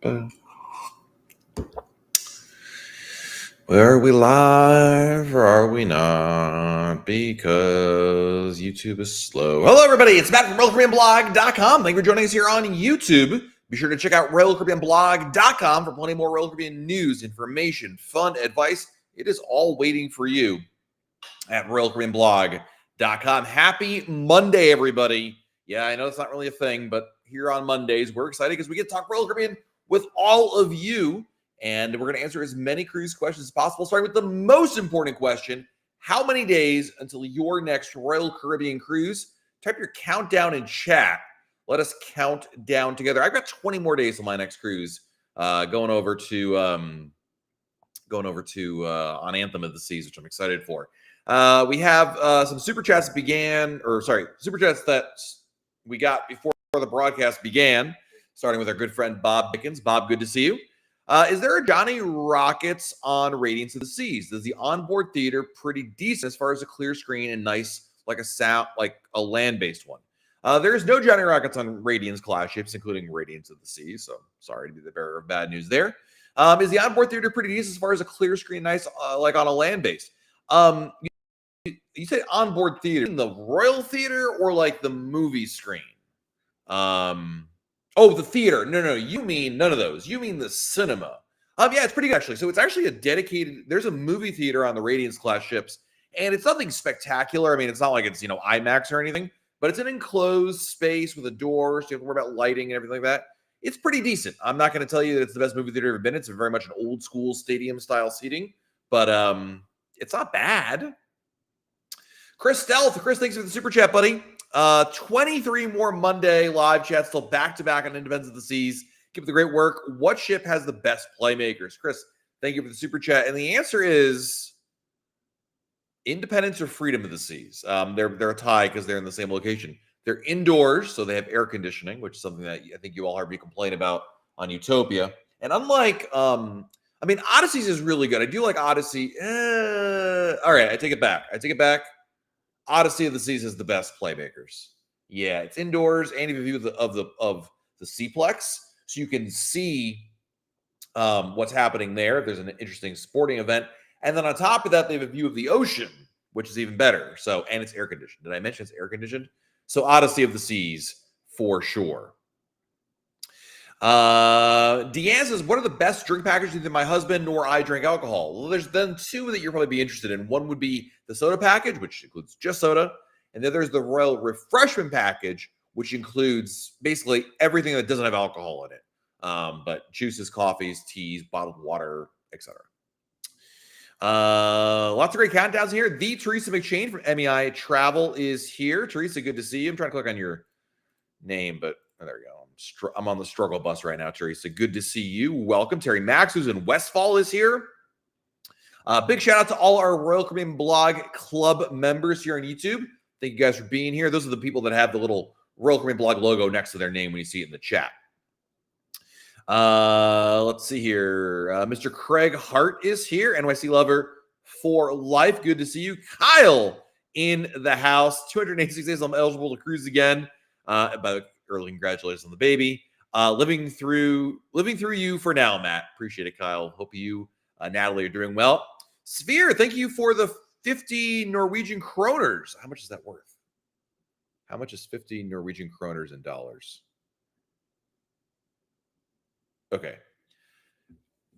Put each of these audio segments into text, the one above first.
Are we live or are we not? Because YouTube is slow. Hello, everybody. It's Matt from RoyalCaribbeanBlog.com. Thank you for joining us here on YouTube. Be sure to check out RoyalCaribbeanBlog.com for plenty more Royal Caribbean news, information, fun, advice. It is all waiting for you at RoyalCaribbeanBlog.com. Happy Monday, everybody. Yeah, I know it's not really a thing, but here on Mondays, we're excited because we get to talk Royal Caribbean with all of you. And we're going to answer as many cruise questions as possible, starting with the most important question. How many days until your next Royal Caribbean cruise? Type your countdown in chat. Let us count down together. I've got 20 more days on my next cruise, going over to on Anthem of the Seas, which I'm excited for. We have some super chats super chats that we got before the broadcast began, starting with our good friend Bob Dickens. Bob, good to see you. Is there a Johnny Rockets on Radiance of the Seas? Is the onboard theater pretty decent as far as a clear screen and nice, like a land-based one? There's no Johnny Rockets on Radiance class ships, including Radiance of the Seas. So sorry to be the bearer of bad news there. Is the onboard theater pretty decent as far as a clear screen, nice, like on a land-based? You say onboard theater in the Royal Theater or like the movie screen? Oh, the theater. No, you mean none of those. You mean the cinema. Yeah, it's pretty good, actually. So it's actually there's a movie theater on the Radiance class ships, and it's nothing spectacular. I mean, it's not like it's, IMAX or anything, but it's an enclosed space with a door, so you have to worry about lighting and everything like that. It's pretty decent. I'm not going to tell you that it's the best movie theater I've ever been. It's very much an old school stadium style seating, but it's not bad. Chris Stealth. Chris, thanks for the super chat, buddy. 23 more Monday live chats still back-to-back on Independence of the Seas. Keep up the great work. What ship has the best playmakers? Chris, thank you for the super chat. And the answer is Independence or Freedom of the Seas. They're a tie because they're in the same location. They're indoors, so they have air conditioning, which is something that I think you all heard me complain about on Utopia. And unlike, Odyssey's is really good. I do like Odyssey. All right, I take it back. Odyssey of the Seas is the best playmakers. Yeah, it's indoors and you have a view of the Seaplex, so you can see what's happening there. If there's an interesting sporting event, and then on top of that, they have a view of the ocean, which is even better. So, and it's air conditioned. Did I mention it's air conditioned? So, Odyssey of the Seas for sure. Deanne says, what are the best drink packages? Neither my husband nor I drink alcohol. Well, there's then two that you'll probably be interested in. One would be the soda package, which includes just soda. And then there's the Royal Refreshment package, which includes basically everything that doesn't have alcohol in it. But juices, coffees, teas, bottled water, etc. Lots of great countdowns here. The Teresa McShane from MEI Travel is here. Teresa, good to see you. I'm trying to click on your name, but there we go. I'm on the struggle bus right now, Teresa. Good to see you. Welcome. Terry Max, who's in Westfall, is here. Big shout out to all our Royal Caribbean Blog Club members here on YouTube. Thank you guys for being here. Those are the people that have the little Royal Caribbean Blog logo next to their name when you see it in the chat. Let's see here. Mr. Craig Hart is here. NYC Lover for life. Good to see you. Kyle in the house. 286 days. I'm eligible to cruise again. By the early congratulations on the baby. Living through you for now, Matt. Appreciate it, Kyle. Hope you, Natalie, are doing well. Sphere, thank you for the 50 Norwegian kroners. How much is that worth? How much is 50 Norwegian kroners in dollars? Okay.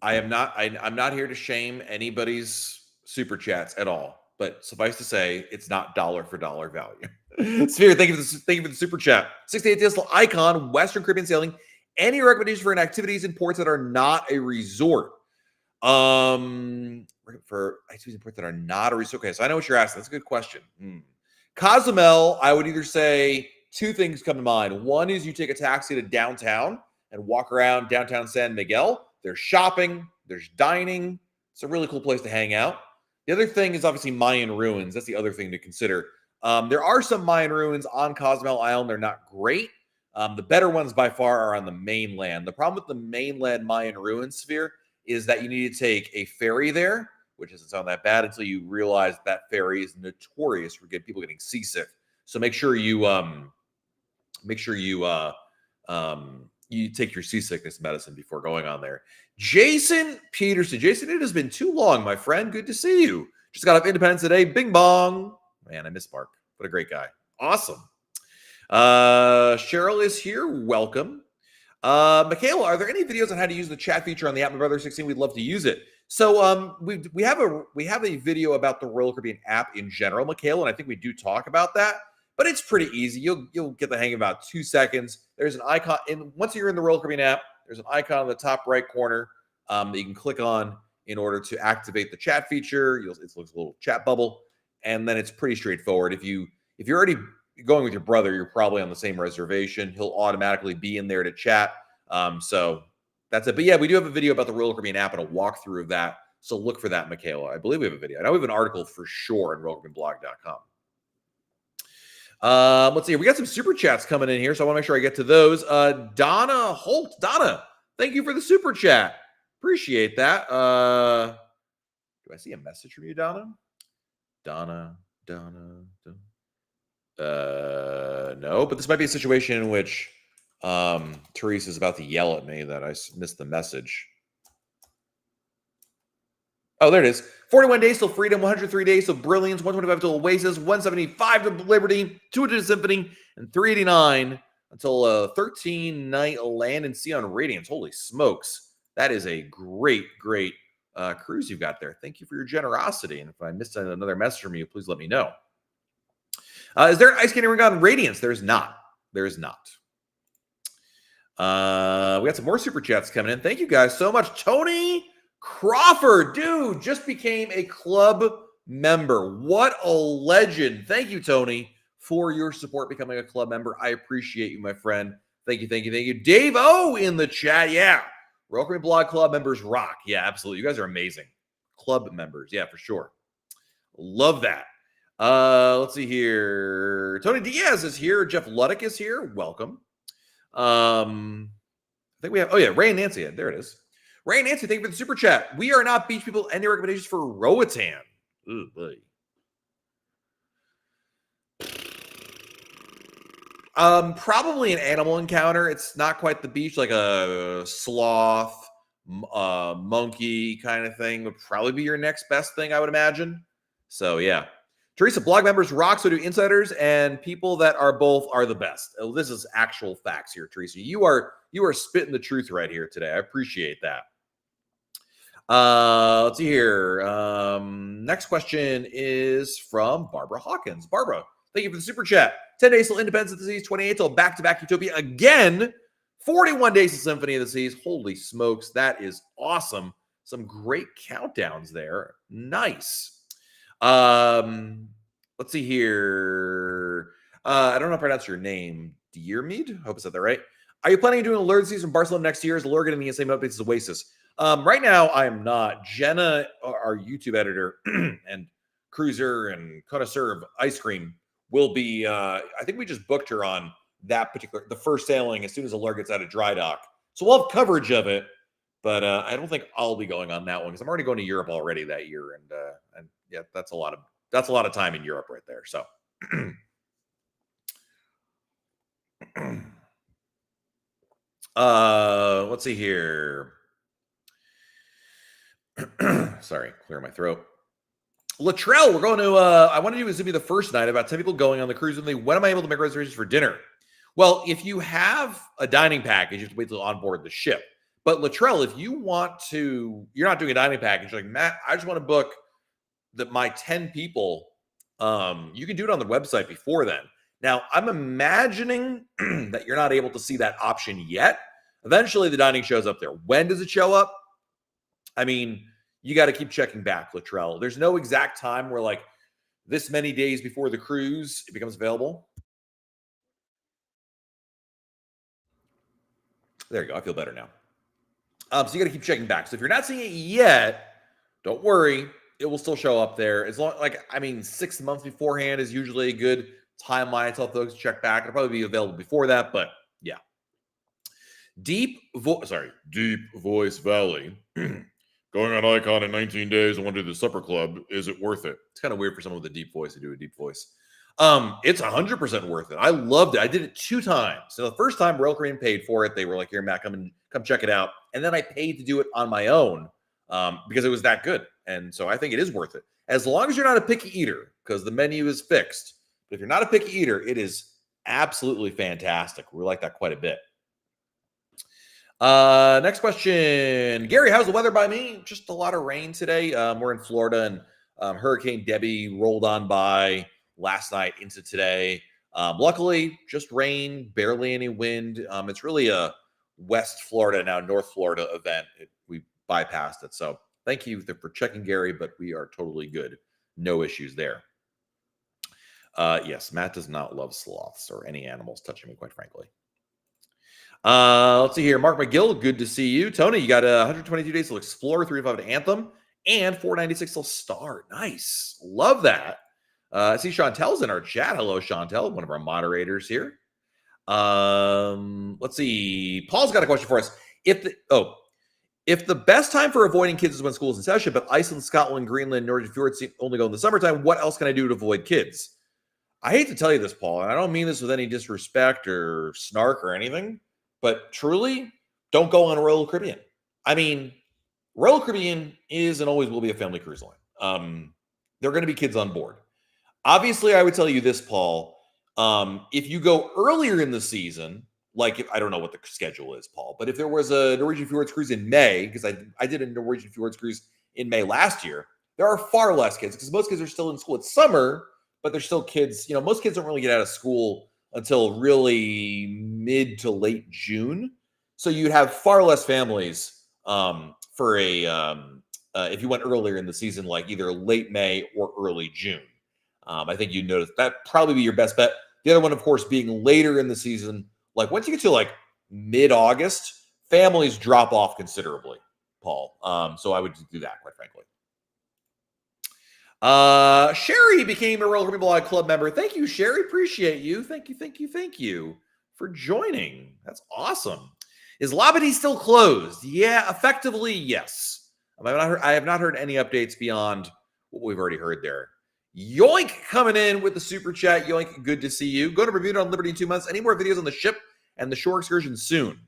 I'm not here to shame anybody's super chats at all, but suffice to say, it's not dollar for dollar value. Sphere, thank you for the super chat. 68 Distal Icon, Western Caribbean sailing. Any recommendations for activities in ports that are not a resort? For activities in ports that are not a resort. Okay, so I know what you're asking. That's a good question. Cozumel, I would either say two things come to mind. One is you take a taxi to downtown and walk around downtown San Miguel. There's shopping, there's dining. It's a really cool place to hang out. The other thing is obviously Mayan ruins. That's the other thing to consider. There are some Mayan ruins on Cozumel Island. They're not great. The better ones by far are on the mainland. The problem with the mainland Mayan ruins, Sphere, is that you need to take a ferry there, which doesn't sound that bad until you realize that ferry is notorious for people getting seasick. So make sure you you take your seasickness medicine before going on there. Jason Peterson. Jason, it has been too long, my friend. Good to see you. Just got off Independence today. Bing bong. Man, I miss Mark. What a great guy. Awesome. Cheryl is here. Welcome. Michaela, are there any videos on how to use the chat feature on the app? My brother 16, we'd love to use it. So we have a video about the Royal Caribbean app in general, Michaela, and I think we do talk about that. But it's pretty easy. You'll get the hang of about 2 seconds. There's an icon, and once you're in the Royal Caribbean app, there's an icon in the top right corner that you can click on in order to activate the chat feature. It looks like a little chat bubble, and then it's pretty straightforward. If you're already going with your brother, you're probably on the same reservation. He'll automatically be in there to chat. So that's it. But yeah, we do have a video about the Royal Caribbean app and a walkthrough of that. So look for that, Michaela. I believe we have a video. I know we have an article for sure on RoyalCaribbeanBlog.com. Let's see. We got some super chats coming in here, so I want to make sure I get to those. Donna Holt. Donna, thank you for the super chat. Appreciate that. Do I see a message from you, Donna? Donna. No, but this might be a situation in which Teresa is about to yell at me that I missed the message. Oh, there it is. 41 days till freedom, 103 days till brilliance, 125 till oasis, 175 to liberty, 200 to symphony, and 389 until 13-night land and sea on Radiance. Holy smokes. That is a great cruise you've got there. Thank you for your generosity. And if I missed another message from you, please let me know. Is there an ice skating rink on Radiance? There's not. There is not. We got some more super chats coming in. Thank you guys so much. Tony Crawford, dude, just became a club member. What a legend. Thank you, Tony, for your support becoming a club member. I appreciate you, my friend. Thank you. Dave O in the chat. Yeah. Royal Caribbean Blog Club members rock. Yeah, absolutely. You guys are amazing. Club members. Yeah, for sure. Love that. Let's see here. Tony Diaz is here. Jeff Luddick is here. Welcome. I think we have, Ray and Nancy. There it is. Ray and Nancy, thank you for the super chat. We are not beach people. Any recommendations for Roatan? Ooh, boy. Probably an animal encounter. It's not quite the beach, like a sloth, monkey kind of thing would probably be your next best thing, I would imagine. So yeah. Teresa, blog members rock, so do insiders, and people that are both are the best. Oh, this is actual facts here, Teresa. You are spitting the truth right here today. I appreciate that. Let's see here. Next question is from Barbara Hawkins. Barbara, thank you for the super chat. 10 days till Independence of the Seas, 28 till back-to-back Utopia again. 41 days to Symphony of the Seas. Holy smokes, that is awesome. Some great countdowns there. Nice. Let's see here. I don't know how to pronounce your name. Dearmead? Hope I said that right. Are you planning on doing a Lure season in Barcelona next year? Is the Lure getting the same updates as Oasis? Right now, I am not. Jenna, our YouTube editor and cruiser and connoisseur of ice cream, will be. I think we just booked her on that the first sailing as soon as the Lure gets out of dry dock. So we'll have coverage of it, but I don't think I'll be going on that one because I'm already going to Europe already that year, and yeah, that's a lot of time in Europe right there. So. Let's see here. Sorry, clear my throat. Latrell, we're going to, I want to do Zibby the first night, about 10 people going on the cruise with me. When am I able to make reservations for dinner? Well, if you have a dining package, you have to wait till on board the ship. But Latrell, if you want to, you're not doing a dining package, you're like, Matt, I just want to book my 10 people. You can do it on the website before then. Now, I'm imagining that you're not able to see that option yet. Eventually, the dining shows up there. When does it show up? I mean, you got to keep checking back, Latrell. There's no exact time where, like, this many days before the cruise, it becomes available. There you go. I feel better now. So you got to keep checking back. So if you're not seeing it yet, don't worry. It will still show up there. As long, 6 months beforehand is usually a good timeline. I tell folks to check back. It'll probably be available before that, but yeah. Deep Voice Valley. Going on Icon in 19 days. I want to do the supper club. Is it worth it? It's kind of weird for someone with a deep voice to do a deep voice. It's 100% worth it. I loved it. I did it 2 times. So the first time Royal Caribbean paid for it. They were like, "Here, Matt, come check it out." And then I paid to do it on my own because it was that good. And so I think it is worth it. As long as you're not a picky eater, because the menu is fixed. But if you're not a picky eater, it is absolutely fantastic. We like that quite a bit. Next question. Gary, how's the weather by me? Just a lot of rain today. We're in Florida, and Hurricane Debbie rolled on by last night into today. Luckily, just rain, barely any wind. It's really a West Florida, now North Florida event. We bypassed it. So thank you for checking, Gary, but we are totally good. No issues there. Yes, Matt does not love sloths or any animals touching me, quite frankly. Let's see here. Mark McGill, good to see you. Tony, you got 122 days till Explore, 305 to Anthem, and 496 till Start. Nice. Love that. I see Chantel's in our chat. Hello, Chantel, one of our moderators here. Let's see. Paul's got a question for us. If the best time for avoiding kids is when school's in session, but Iceland, Scotland, Greenland, Norwegian fjords only go in the summertime, what else can I do to avoid kids? I hate to tell you this, Paul, and I don't mean this with any disrespect or snark or anything, but truly, don't go on Royal Caribbean. I mean, Royal Caribbean is and always will be a family cruise line. There are going to be kids on board. Obviously, I would tell you this, Paul. If you go earlier in the season, like I don't know what the schedule is, Paul, but if there was a Norwegian Fjords cruise in May, because I did a Norwegian Fjords cruise in May last year, there are far less kids because most kids are still in school. It's summer, but they're still kids. You know, most kids don't really get out of school until really mid to late June. So you'd have far less families for if you went earlier in the season, like either late May or early June. I think you'd notice that probably be your best bet. The other one, of course, being later in the season, like once you get to like mid-August, families drop off considerably, Paul. So I would do that, quite frankly. Sherry became a Royal Caribbean Blog Club member. Thank you, Sherry. Appreciate you. Thank you for joining. That's awesome. Is Labadee still closed? Yeah, effectively, yes. I have not heard any updates beyond what we've already heard there. Yoink coming in with the super chat. Yoink, good to see you. Go to Bermuda on Liberty in 2 months. Any more videos on the ship and the shore excursion soon?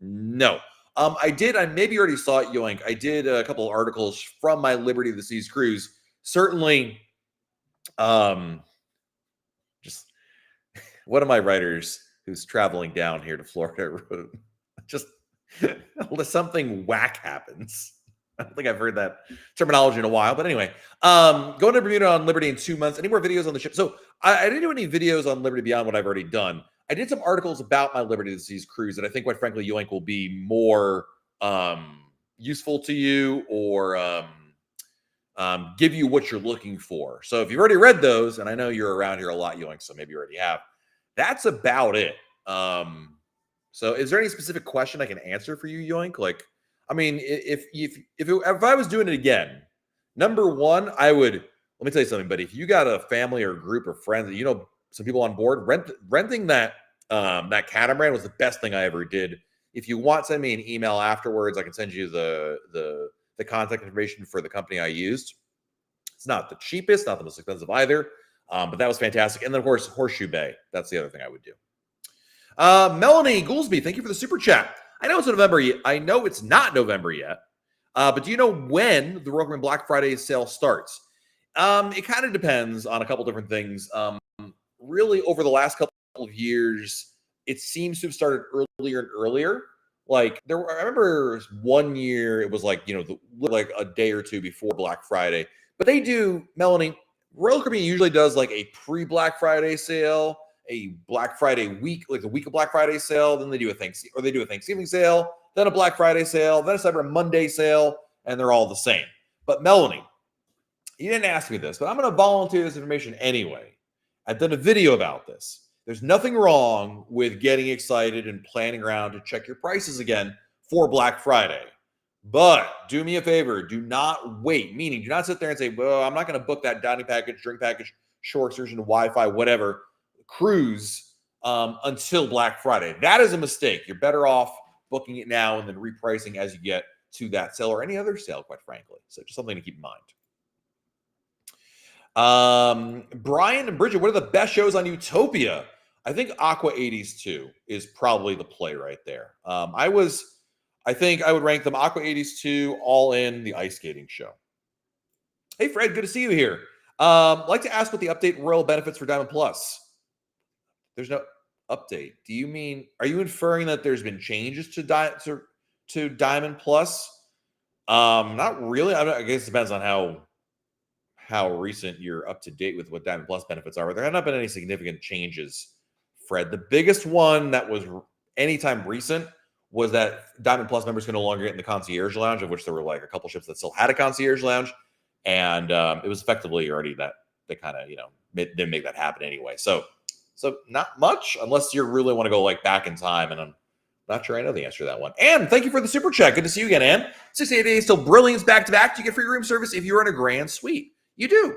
No. I maybe already saw it, Yoink. I did a couple of articles from my Liberty of the Seas cruise. Certainly, just one of my writers who's traveling down here to Florida wrote, just something whack happens. I don't think I've heard that terminology in a while, but anyway, going to Bermuda on Liberty in 2 months. Any more videos on the ship? So I didn't do any videos on Liberty beyond what I've already done. I did some articles about my Liberty of the Seas cruise that I think, quite frankly, Yoink will be more useful to you or give you what you're looking for. So if you've already read those, and I know you're around here a lot, Yoink, so maybe you already have, that's about it. So is there any specific question I can answer for you, Yoink? Like, I mean, if I was doing it again, number one, let me tell you something, buddy. If you got a family or a group of friends that you know some people on board, renting that catamaran was the best thing I ever did. If you want, send me an email afterwards. I can send you the contact information for the company I used. It's not the cheapest, not the most expensive either, but that was fantastic. And then, of course, Horseshoe Bay. That's the other thing I would do. Melanie Goolsby, thank you for the super chat. I know it's November. I know it's not November yet, but do you know when the Royal Caribbean Black Friday sale starts? It kind of depends on a couple different things. Really, over the last couple of years, it seems to have started earlier and earlier. Like I remember 1 year, it was like, like a day or two before Black Friday. But they do, Melanie, Royal Caribbean usually does like a pre-Black Friday sale, a Black Friday week, like the week of Black Friday sale. Then they do a Thanksgiving sale, then a Black Friday sale, then a Cyber Monday sale, and they're all the same. But Melanie, you didn't ask me this, but I'm going to volunteer this information anyway. I've done a video about this. There's nothing wrong with getting excited and planning around to check your prices again for Black Friday. But do me a favor, do not wait. Meaning, do not sit there and say, well, I'm not going to book that dining package, drink package, shore excursion, Wi-Fi, whatever, cruise until Black Friday. That is a mistake. You're better off booking it now and then repricing as you get to that sale or any other sale, quite frankly. So just something to keep in mind. Brian and Bridget, what are the best shows on Utopia? I think Aqua 80s 2 is probably the play right there. I think I would rank them Aqua 80s 2, All In, the ice skating show. Hey, Fred, good to see you here. Like to ask what the update royal benefits for Diamond Plus. There's no update. Do you mean, are you inferring that there's been changes to Diamond Plus? Not really. I guess it depends on how recent you're up to date with what Diamond Plus benefits are. But there have not been any significant changes, Fred. The biggest one that was anytime recent was that Diamond Plus members can no longer get in the concierge lounge, of which there were like a couple ships that still had a concierge lounge. And it was effectively already that they kind of, didn't make that happen anyway. So not much, unless you really want to go like back in time. And I'm not sure I know the answer to that one. And thank you for the super chat. Good to see you again, Ann. 68 days till Brilliance back to back. You get free room service if you're in a grand suite. You do.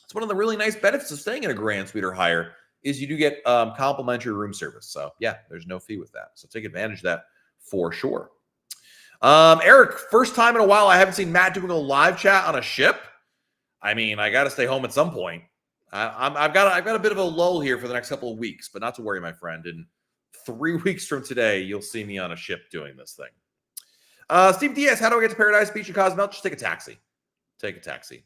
It's one of the really nice benefits of staying in a grand suite or higher is you do get complimentary room service. So yeah, there's no fee with that. So take advantage of that for sure. Eric, first time in a while I haven't seen Matt doing a live chat on a ship. I mean, I got to stay home at some point. I've got a bit of a lull here for the next couple of weeks, but not to worry, my friend. In 3 weeks from today, you'll see me on a ship doing this thing. Steve Diaz, how do I get to Paradise Beach in Cozumel? Just take a taxi. Take a taxi.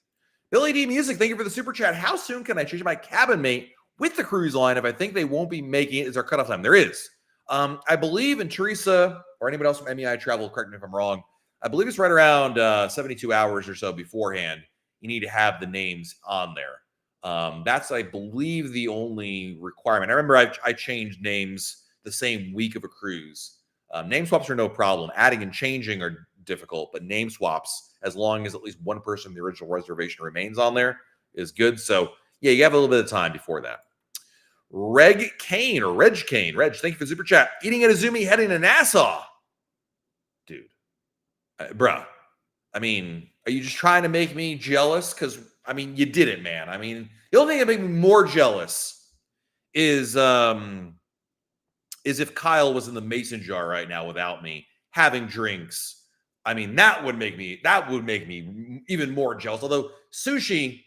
Billy D Music, thank you for the super chat. How soon can I change my cabin mate with the cruise line if I think they won't be making it? Is our cutoff time? There is. I believe, and Teresa or anybody else from MEI Travel, correct me if I'm wrong, I believe it's right around 72 hours or so beforehand. You need to have the names on there. That's, I believe, the only requirement. I remember I changed names the same week of a cruise. Name swaps are no problem. Adding and changing are difficult, but name swaps, as long as at least one person in the original reservation remains on there, is good. So, yeah, you have a little bit of time before that. Reg Kane, Reg, thank you for the super chat. Eating at Azumi, heading to Nassau. Dude, bruh, I mean, are you just trying to make me jealous? Because, I mean, you did it, man. I mean, the only thing that makes me more jealous is if Kyle was in the mason jar right now without me, having drinks. I mean, that would make me even more jealous. Although sushi,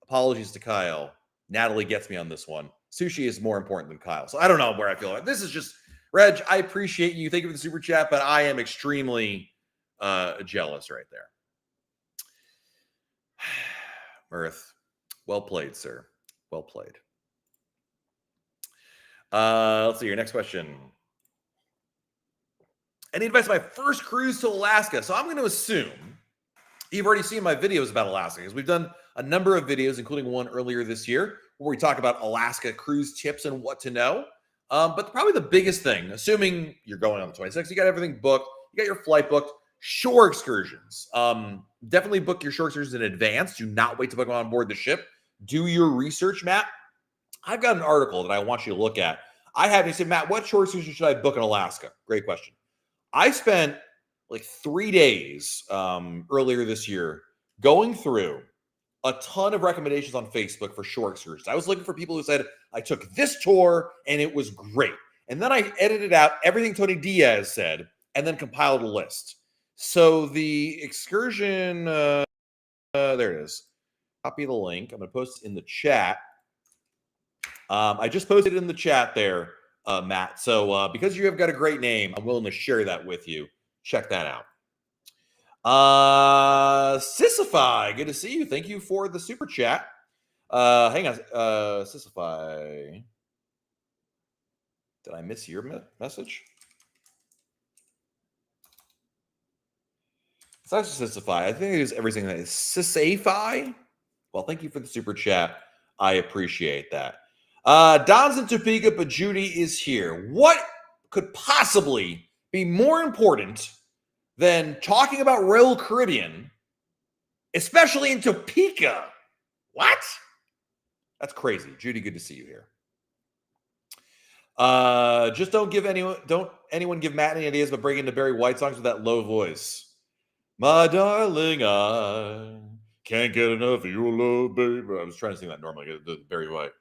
apologies to Kyle, Natalie gets me on this one. Sushi is more important than Kyle. So I don't know where I feel about it. This is just, Reg, I appreciate you. Thank you for the super chat, but I am extremely jealous right there. Mirth, well played, sir. Well played. Let's see your next question. Any advice on my first cruise to Alaska? So I'm going to assume you've already seen my videos about Alaska, because we've done a number of videos, including one earlier this year, where we talk about Alaska cruise tips and what to know. But probably the biggest thing, assuming you're going on the 26th, you got everything booked, you got your flight booked, shore excursions. Definitely book your shore excursions in advance. Do not wait to book them on board the ship. Do your research, Matt. I've got an article that I want you to look at. You said, Matt, what shore excursion should I book in Alaska? Great question. I spent like 3 days earlier this year going through a ton of recommendations on Facebook for shore excursions. I was looking for people who said, I took this tour and it was great. And then I edited out everything Tony Diaz said and then compiled a list. So the excursion, there it is. Copy the link. I'm going to post it in the chat. I just posted it in the chat there, Matt. So because you have got a great name, I'm willing to share that with you. Check that out. Sissify, good to see you. Thank you for the super chat. Hang on, Sissify. Did I miss your message? It's not just Sissify. I think it is everything that is Sissify. Well, thank you for the super chat. I appreciate that. Don's in Topeka, but Judy is here. What could possibly be more important than talking about Royal Caribbean, especially in Topeka? What? That's crazy. Judy, good to see you here. Just don't anyone give Matt any ideas, but break into Barry White songs with that low voice. My darling, I can't get enough of your love, baby. I was trying to sing that normally, the Barry White.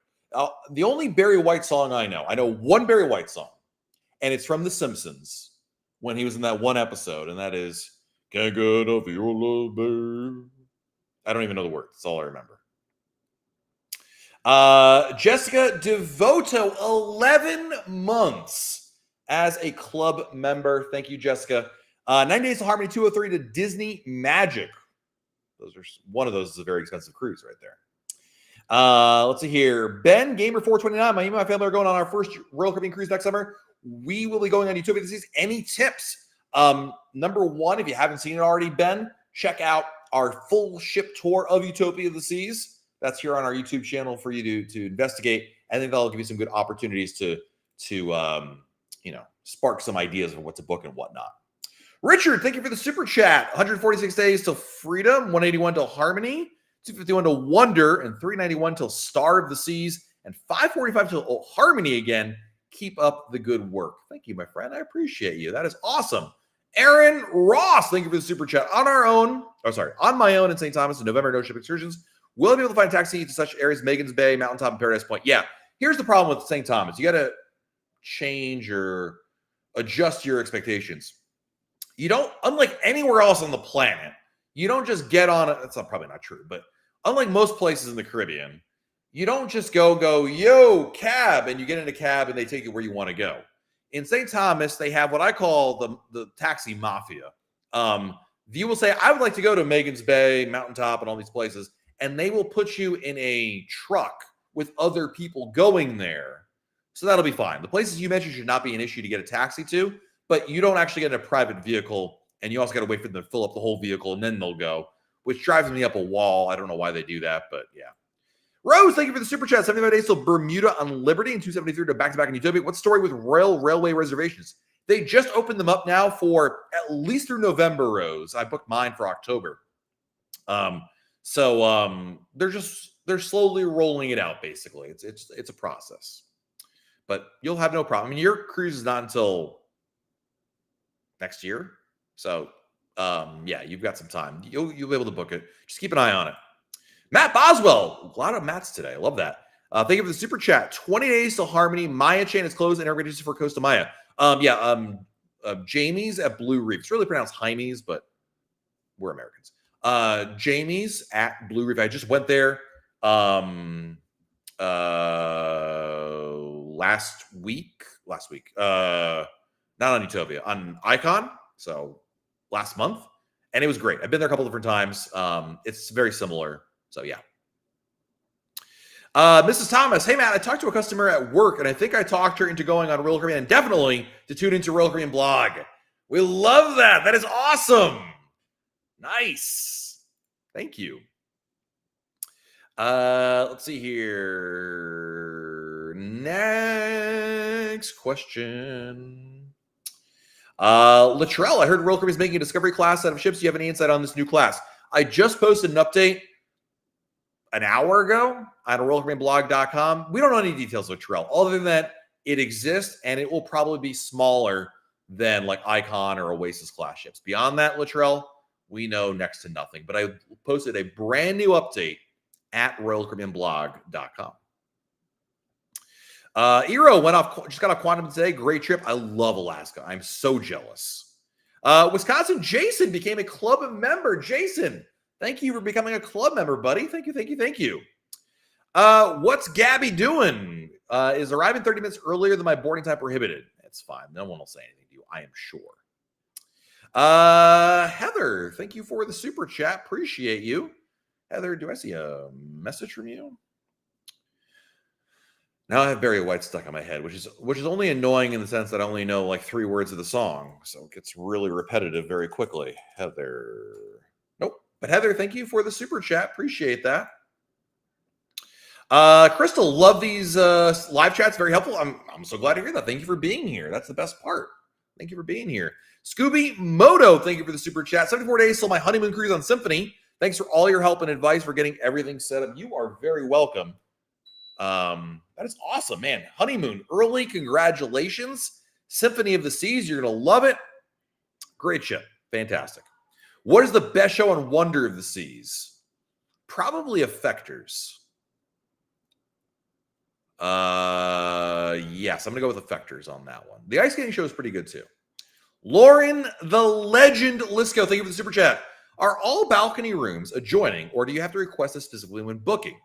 The only Barry White song I know one Barry White song, and it's from The Simpsons when he was in that one episode, and that is, can't get enough of your love, baby. I don't even know the words. That's all I remember. Jessica Devoto, 11 months as a club member. Thank you, Jessica. 9 Days to Harmony 203 to Disney Magic. One of those is a very expensive cruise right there. Let's see here. Ben Gamer 429. Me and my family are going on our first Royal Caribbean cruise next summer. We will be going on Utopia this season. Any tips? Number one, if you haven't seen it already, Ben, check out our full ship tour of Utopia of the Seas. That's here on our YouTube channel for you to investigate. I think that'll give you some good opportunities to spark some ideas of what to book and whatnot. Richard, thank you for the super chat. 146 days till freedom, 181 till harmony, 251 till wonder, and 391 till star of the seas, and 545 till harmony again. Keep up the good work. Thank you, my friend. I appreciate you. That is awesome. Aaron Ross, thank you for the super chat. On my own in St. Thomas in November, no ship excursions. Will I be able to find a taxi to such areas, Magens Bay, Mountaintop, and Paradise Point? Yeah. Here's the problem with St. Thomas. You got to change or adjust your expectations. You don't, unlike anywhere else on the planet, you don't just get on it. That's probably not true, but unlike most places in the Caribbean, you don't just go, yo, cab, and you get in a cab and they take you where you want to go. In St. Thomas, they have what I call the taxi mafia. You will say, I would like to go to Magens Bay, Mountaintop, and all these places. And they will put you in a truck with other people going there. So that'll be fine. The places you mentioned should not be an issue to get a taxi to, but you don't actually get in a private vehicle, and you also got to wait for them to fill up the whole vehicle, and then they'll go, which drives me up a wall. I don't know why they do that, but yeah. Rose, thank you for the super chat. 75 days till Bermuda on Liberty and 273 to back-to-back in Utopia. What's the story with Railway Reservations? They just opened them up now for at least through November, Rose. I booked mine for October. So they're slowly rolling it out. Basically, it's a process, but you'll have no problem. I mean, your cruise is not until next year, so yeah, you've got some time. You'll be able to book it. Just keep an eye on it. Matt Boswell, a lot of Matts today. I love that. Thank you for the super chat. 20 days till Harmony. Maya Chain is closed and everybody for Costa Maya. Jamie's at Blue Reef. It's really pronounced Jaime's, but we're Americans. Jamie's at Blue Reef. I just went there last week. Not on Utopia, on Icon. So last month. And it was great. I've been there a couple different times. It's very similar. So yeah. Mrs. Thomas, hey Matt, I talked to a customer at work and I think I talked her into going on Royal Caribbean and definitely to tune into Royal Caribbean blog. We love that. That is awesome. Nice. Thank you. Let's see here. Next question. Latrell, I heard Royal Caribbean is making a discovery class out of ships. Do you have any insight on this new class? I just posted an update an hour ago on RoyalCaribbeanBlog.com. We don't know any details of Latrell other than that it exists and it will probably be smaller than like Icon or Oasis class ships. Beyond that, Latrell, we know next to nothing. But I posted a brand new update at RoyalCaribbeanBlog.com. Eero just got off Quantum today. Great trip. I love Alaska. I'm so jealous. Wisconsin Jason became a club member. Jason, thank you for becoming a club member, buddy. Thank you. What's Gabby doing? Is arriving 30 minutes earlier than my boarding time prohibited? That's fine. No one will say anything to you, I am sure. Heather, thank you for the super chat. Appreciate you. Heather, do I see a message from you? Now I have Barry White stuck on my head, which is only annoying in the sense that I only know like 3 words of the song. So it gets really repetitive very quickly. Heather. Nope. But Heather, thank you for the super chat. Appreciate that. Crystal, love these live chats. Very helpful. I'm so glad to hear that. Thank you for being here. That's the best part. Thank you for being here. Scooby Moto, thank you for the super chat. 74 days till my honeymoon cruise on Symphony. Thanks for all your help and advice for getting everything set up. You are very welcome. That is awesome, man. Honeymoon early. Congratulations. Symphony of the Seas. You're going to love it. Great ship. Fantastic. What is the best show on Wonder of the Seas? Probably Effectors. Yes, I'm going to go with Effectors on that one. The ice skating show is pretty good too. Lauren the Legend Lisco, thank you for the super chat. Are all balcony rooms adjoining, or do you have to request this specifically when booking?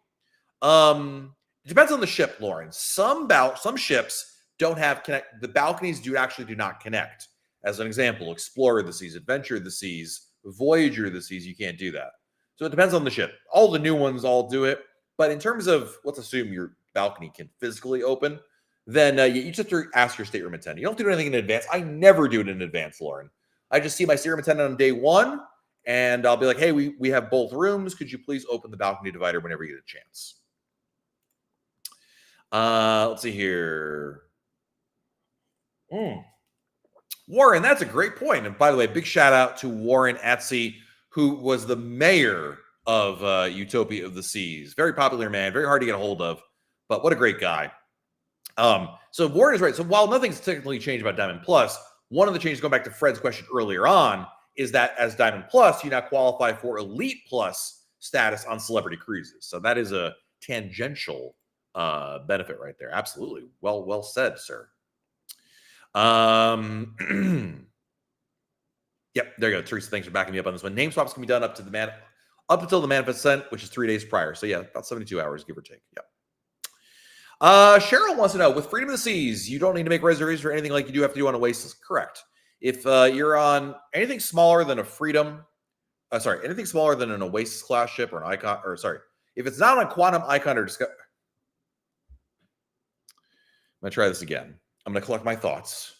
It depends on the ship, Lauren. Some ships don't have the balconies do not connect. As an example, Explorer of the Seas, Adventure of the Seas, Voyager of the Seas, you can't do that. So it depends on the ship. All the new ones all do it. But in terms of, let's assume your balcony can physically open, then you just have to ask your stateroom attendant. You don't have to do anything in advance. I never do it in advance, Lauren. I just see my stateroom attendant on day one, and I'll be like, hey, we have both rooms. Could you please open the balcony divider whenever you get a chance? Let's see here. Warren, that's a great point. And by the way, big shout out to Warren Etsy, who was the mayor of Utopia of the Seas. Very popular man, very hard to get a hold of, but what a great guy. So Warren is right. So while nothing's technically changed about Diamond Plus, one of the changes, going back to Fred's question earlier on, is that as Diamond Plus, you now qualify for Elite Plus status on celebrity cruises. So that is a tangential benefit right there. Absolutely. Well said, sir. Yep, there you go. Teresa, thanks for backing me up on this one. Name swaps can be done up until the manifest sent, which is 3 days prior. So yeah, about 72 hours, give or take. Yep. Cheryl wants to know, with Freedom of the Seas, you don't need to make reservations for anything like you do have to do on Oasis. Correct. If you're on anything smaller than a Freedom, anything smaller than an Oasis class ship or an Icon, if it's not on Quantum, Icon, or Discover. I'm going to try this again. I'm going to collect my thoughts.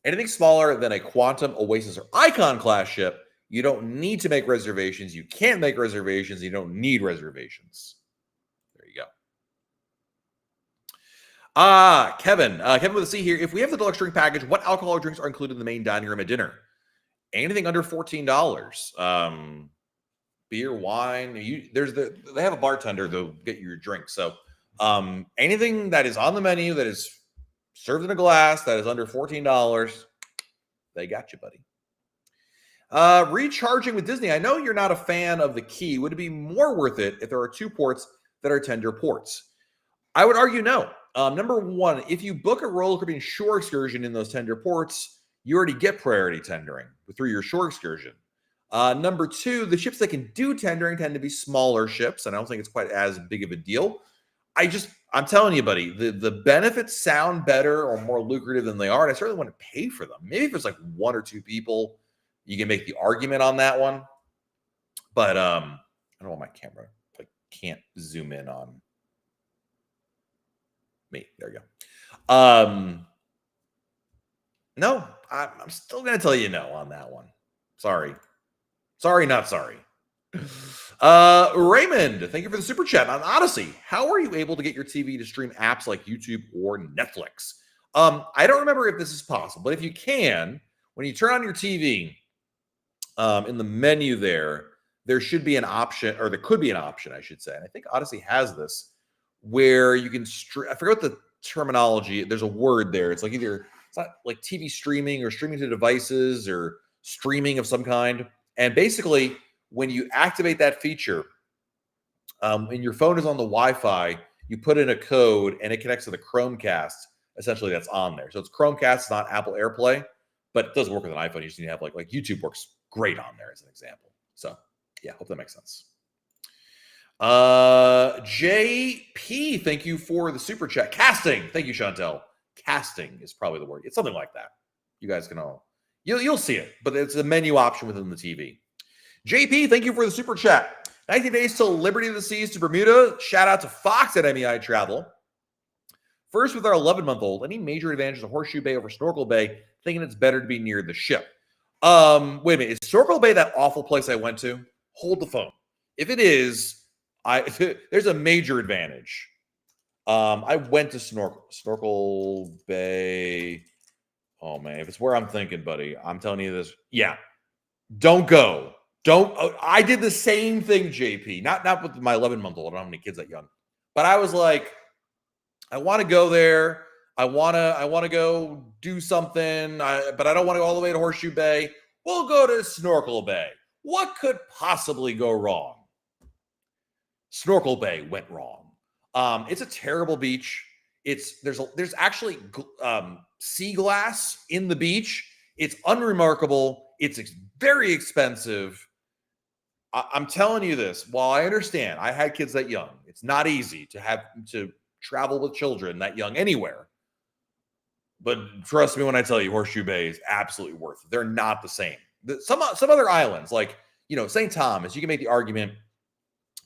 Anything smaller than a Quantum, Oasis, or Icon class ship, you don't need to make reservations. You can't make reservations. You don't need reservations. There you go. Kevin with a C here. If we have the deluxe drink package, what alcoholic drinks are included in the main dining room at dinner? Anything under $14. Beer, wine. They have a bartender that'll get you your drink. So anything that is on the menu that is served in a glass that is under $14, they got you, buddy. Recharging with Disney. I know you're not a fan of the key. Would it be more worth it if there are 2 ports that are tender ports? I would argue no. Number one, if you book a Royal Caribbean shore excursion in those tender ports, you already get priority tendering through your shore excursion. Number two, the ships that can do tendering tend to be smaller ships, and I don't think it's quite as big of a deal. I'm telling you, buddy, the benefits sound better or more lucrative than they are, and I certainly want to pay for them. Maybe if it's like 1 or 2 people, you can make the argument on that one. But I don't know why my camera can't zoom in on me. There you go. No, I'm still going to tell you no on that one. Sorry, not sorry. Raymond, thank you for the super chat on Odyssey. How are you able to get your TV to stream apps like YouTube or Netflix? I don't remember if this is possible, but if you can, when you turn on your TV, in the menu there should be an option, or there could be an option, I should say. And I think Odyssey has this, where you can I forget what the terminology. There's a word there. It's like it's not like TV streaming or streaming to devices or streaming of some kind. And basically, when you activate that feature, and your phone is on the Wi-Fi, you put in a code and it connects to the Chromecast. Essentially, that's on there. So it's Chromecast, it's not Apple AirPlay, but it does work with an iPhone. You just need to have like YouTube works great on there as an example. So yeah, hope that makes sense. JP, thank you for the super chat. Casting, thank you, Chantel. Casting is probably the word. It's something like that. You guys can you'll see it, but it's a menu option within the TV. JP, thank you for the super chat. 19 days till Liberty of the Seas to Bermuda. Shout out to Fox at MEI Travel. First, with our 11-month-old, any major advantages of Horseshoe Bay over Snorkel Bay, thinking it's better to be near the ship. Wait a minute. Is Snorkel Bay that awful place I went to? Hold the phone. If it is, there's a major advantage. I went to Snorkel Bay. Oh, man. If it's where I'm thinking, buddy, I'm telling you this. Yeah. Don't go. I did the same thing, JP. Not with my 11-month-old. I don't know how many kids that young. But I was like, I want to go there. I want to go do something, but I don't want to go all the way to Horseshoe Bay. We'll go to Snorkel Bay. What could possibly go wrong? Snorkel Bay went wrong. It's a terrible beach. There's actually sea glass in the beach. It's unremarkable. It's very expensive. I'm telling you this. While I understand, I had kids that young. It's not easy to travel with children that young anywhere. But trust me when I tell you, Horseshoe Bay is absolutely worth it. They're not the same. Some other islands, like St. Thomas, you can make the argument.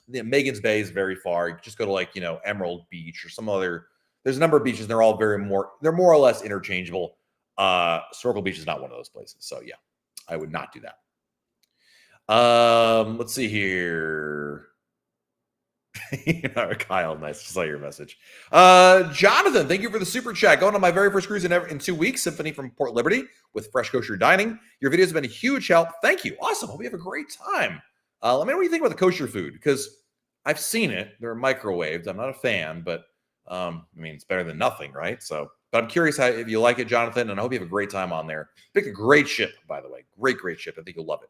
Megan's Bay is very far. You just go to like Emerald Beach or some other. There's a number of beaches. They're all they're more or less interchangeable. Circle Beach is not one of those places. So yeah, I would not do that. Let's see here. Kyle, nice. Saw your message. Jonathan, thank you for the super chat. Going on my very first cruise in 2 weeks. Symphony from Port Liberty with fresh kosher dining. Your videos have been a huge help. Thank you. Awesome. Hope you have a great time. Let me know what you think about the kosher food, because I've seen it. They're microwaved. I'm not a fan, but it's better than nothing, right? So, but I'm curious if you like it, Jonathan, and I hope you have a great time on there. Picked a great ship, by the way. Great ship. I think you'll love it.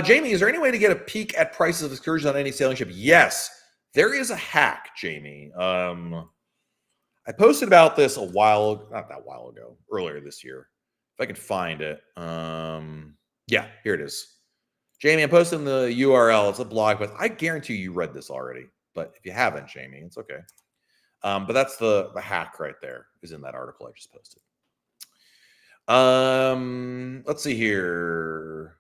Jamie, is there any way to get a peek at prices of excursions on any sailing ship? Yes, there is a hack, Jamie. I posted about this not that while ago, earlier this year. If I can find it. Yeah, here it is. Jamie, I'm posting the URL. It's a blog, but I guarantee you read this already. But if you haven't, Jamie, it's okay. But that's the hack right there is in that article I just posted. Let's see here.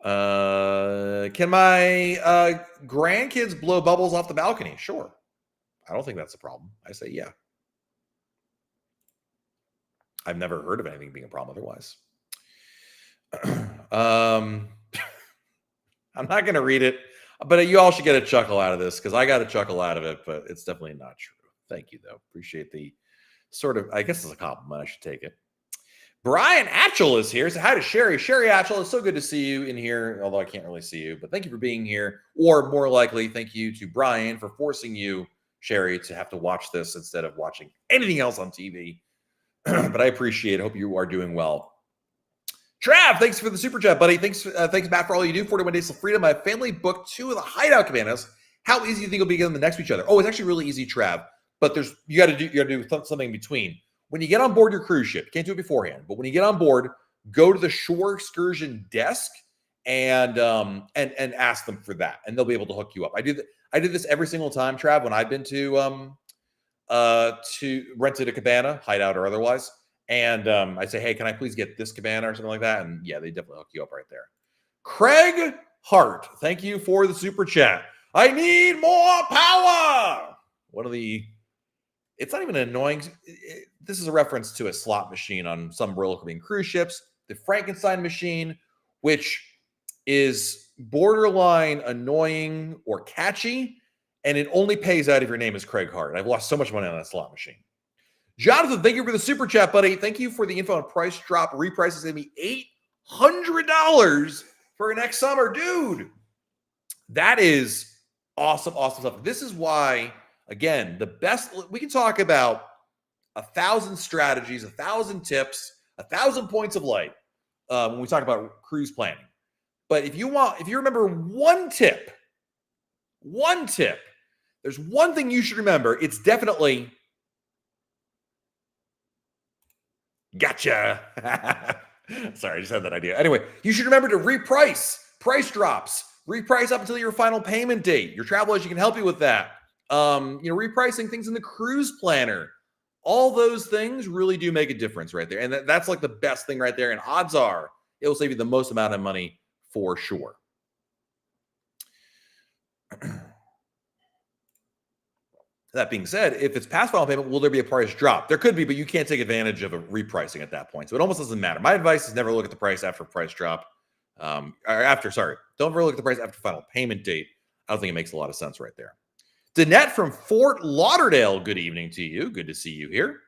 Can my grandkids blow bubbles off the balcony? Sure. I don't think that's a problem. I say yeah. I've never heard of anything being a problem otherwise. I'm not going to read it, but you all should get a chuckle out of this, because I got a chuckle out of it, but it's definitely not true. Thank you, though. Appreciate the I guess it's a compliment. I should take it. Brian Atchell is here. So hi to Sherry. Sherry Atchell, it's so good to see you in here, although I can't really see you, but thank you for being here. Or more likely, thank you to Brian for forcing you, Sherry, to have to watch this instead of watching anything else on TV. But I appreciate it. Hope you are doing well. Trav, thanks for the super chat, buddy. Thanks, Matt, for all you do. 41 Days of Freedom. My family booked 2 of the hideout cabanas. How easy do you think it'll be getting them next to each other? Oh, it's actually really easy, Trav. But you got to do something in between. When you get on board your cruise ship, you can't do it beforehand, but when you get on board, go to the shore excursion desk and ask them for that, and they'll be able to hook you up. I did this every single time, Trav, when I've been to rented a cabana, hideout or otherwise. And I say, hey, can I please get this cabana or something like that? And yeah, they definitely hook you up right there. Craig Hart, thank you for the super chat. I need more power. It's not even annoying. This is a reference to a slot machine on some Royal Caribbean cruise ships. The Frankenstein machine, which is borderline annoying or catchy, and it only pays out if your name is Craig Hart. I've lost so much money on that slot machine. Jonathan, thank you for the super chat, buddy. Thank you for the info on price drop. Reprice is going to be $800 for next summer. Dude, that is awesome stuff. This is why, again, the best, we can talk about 1,000 strategies, 1,000 tips, 1,000 points of light when we talk about cruise planning. But if you remember one tip, there's one thing you should remember. It's definitely gotcha. Sorry, I just had that idea. Anyway, you should remember to reprice. Price drops. Reprice up until your final payment date. Your travel agent can help you with that. Repricing things in the cruise planner. All those things really do make a difference right there. And that's like the best thing right there. And odds are it will save you the most amount of money for sure. That being said, if it's past final payment, will there be a price drop? There could be, but you can't take advantage of a repricing at that point. So it almost doesn't matter. My advice is never look at the price after price drop. Don't ever look at the price after final payment date. I don't think it makes a lot of sense right there. Danette from Fort Lauderdale, good evening to you. Good to see you here.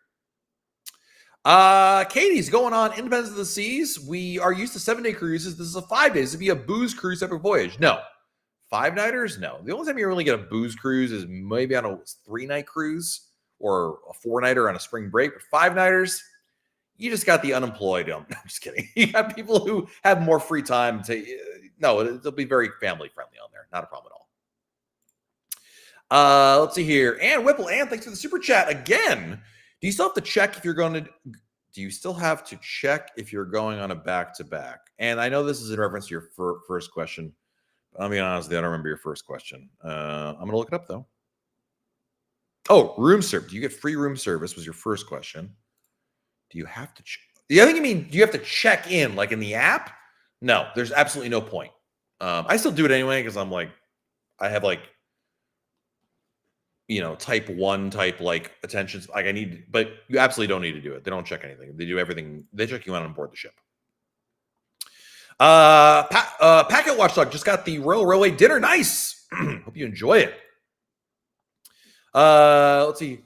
Katie's going on Independence of the Seas. We are used to 7-day cruises. This is a 5 days. It'd be a booze cruise separate voyage. No. 5-nighters? No. The only time you really get a booze cruise is maybe on a 3-night cruise or a 4-nighter on a spring break. But 5-nighters, you just got the unemployed. No, I'm just kidding. You got people who have more free time. It'll be very family friendly on there. Not a problem at all. Let's see here. Ann Whipple. Ann, thanks for the super chat again. Do you still have to check if you're going to do you still have to check if you're going on a back-to-back? And I know this is in reference to your first question. But I'll be honest, I don't remember your first question. I'm going to look it up, though. Oh, room service. Do you get free room service was your first question. Do you have to check? Yeah, I think you mean, do you have to check in like in the app? No, there's absolutely no point. I still do it anyway because I'm like, I have like, type 1 type like attentions. Like I need, but you absolutely don't need to do it. They don't check anything. They do everything. They check you out on board the ship. Packet Watchdog just got the Royal Railway dinner. Nice. Hope you enjoy it. Let's see.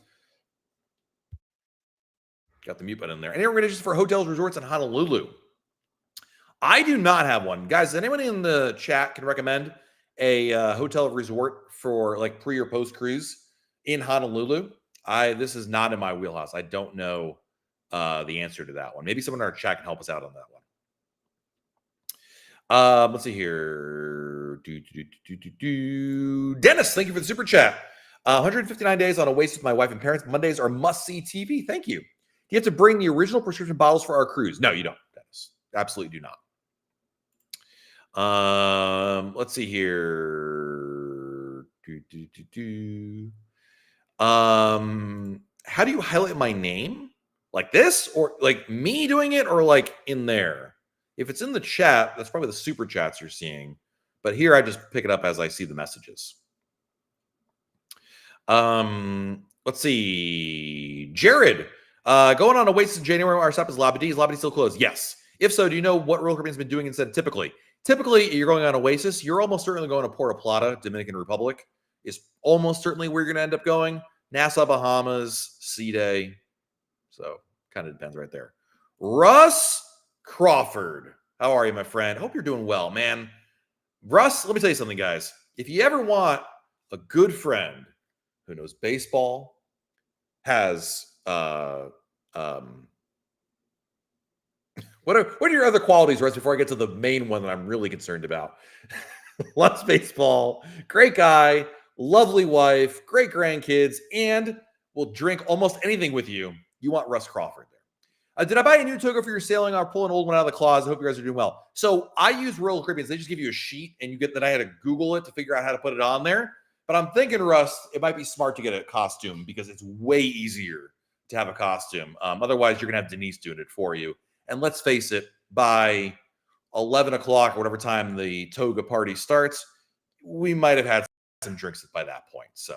Got the mute button in there. Any recommendations for hotels, resorts in Honolulu? I do not have one. Guys, anyone in the chat can recommend a hotel resort for like pre or post cruise in Honolulu? This is not in my wheelhouse. I don't know the answer to that one. Maybe someone in our chat can help us out on that one. Let's see here. Dennis, thank you for the super chat. 159 days on Oasis with my wife and parents. Mondays are must-see TV. Thank you. Do you have to bring the original prescription bottles for our cruise? No, you don't, Dennis. Absolutely do not. Let's see here. How do you highlight my name? Like this? Or like me doing it? Or like in there? If it's in the chat, that's probably the super chats you're seeing. But here I just pick it up as I see the messages. Let's see. Jared, going on Oasis in January. Our stop is Labadee. Is Labadee still closed? Yes. If so, do you know what Royal Caribbean's been doing instead? Typically, you're going on Oasis. You're almost certainly going to Puerto Plata, Dominican Republic. Is almost certainly where you're going to end up going. Nassau, Bahamas, Sea Day. So kind of depends right there. Russ Crawford, how are you, my friend? Hope you're doing well, man. Russ, let me tell you something, guys. If you ever want a good friend who knows baseball, has what are your other qualities, Russ, before I get to the main one that I'm really concerned about? Loves baseball, great guy, lovely wife, great grandkids, and will drink almost anything with you. You want Russ Crawford there. Did I buy a new toga for your sailing? I'll pull an old one out of the closet. I hope you guys are doing well. So I use Royal Caribbean. They just give you a sheet, and you get that. I had to Google it to figure out how to put it on there. But I'm thinking, Russ, it might be smart to get a costume because it's way easier to have a costume. Otherwise, you're going to have Denise doing it for you. And let's face it, by 11 o'clock or whatever time the toga party starts, we might have had some drinks by that point. So,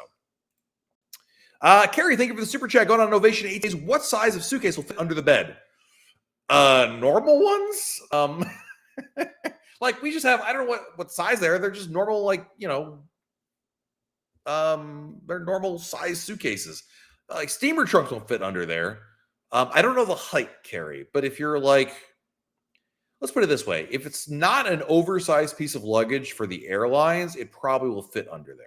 Carrie, thank you for the super chat. Going on Novation 8 days. What size of suitcase will fit under the bed? Normal ones? Like we just have, I don't know what size they are. They're just normal, like, they're normal size suitcases. Like steamer trunks won't fit under there. I don't know the height, Carrie, but if you're like, let's put it this way. If it's not an oversized piece of luggage for the airlines, it probably will fit under there.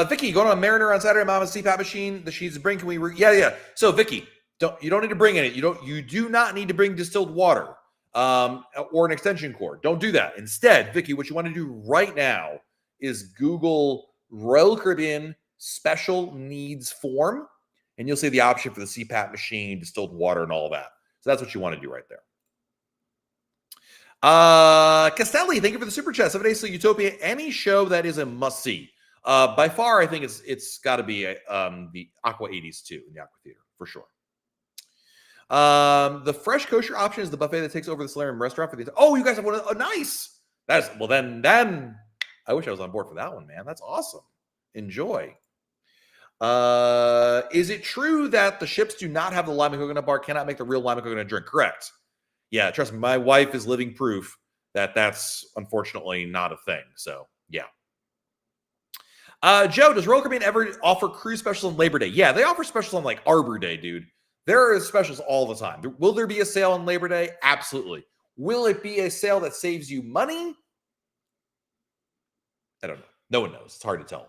Vicky, going on Mariner on Saturday, Mama's CPAP machine. The sheets bring, can we, yeah. So Vicky, you don't need to bring any, you do not need to bring distilled water, or an extension cord. Don't do that. Instead, Vicky, what you want to do right now is Google Royal Caribbean special needs form, and you'll see the option for the CPAP machine, distilled water, and all of that. So that's what you want to do right there. Castelli, thank you for the super chat. 7 days to Utopia. Any show that is a must-see. By far, I think it's got to be the Aqua 80s too, in the Aqua Theater, for sure. The fresh kosher option is the buffet that takes over the Solarium restaurant for the. Oh, you guys have one. Oh, nice. That's well. Then I wish I was on board for that one, man. That's awesome. Enjoy. Is it true that the ships do not have the lime and coconut bar? Cannot make the real lime and coconut drink? Correct. Yeah, trust me. My wife is living proof that that's unfortunately not a thing. So yeah. Joe, does Royal Caribbean ever offer cruise specials on Labor Day? Yeah, they offer specials on like Arbor Day, dude. There are specials all the time. Will there be a sale on Labor Day? Absolutely. Will it be a sale that saves you money? I don't know. No one knows. It's hard to tell.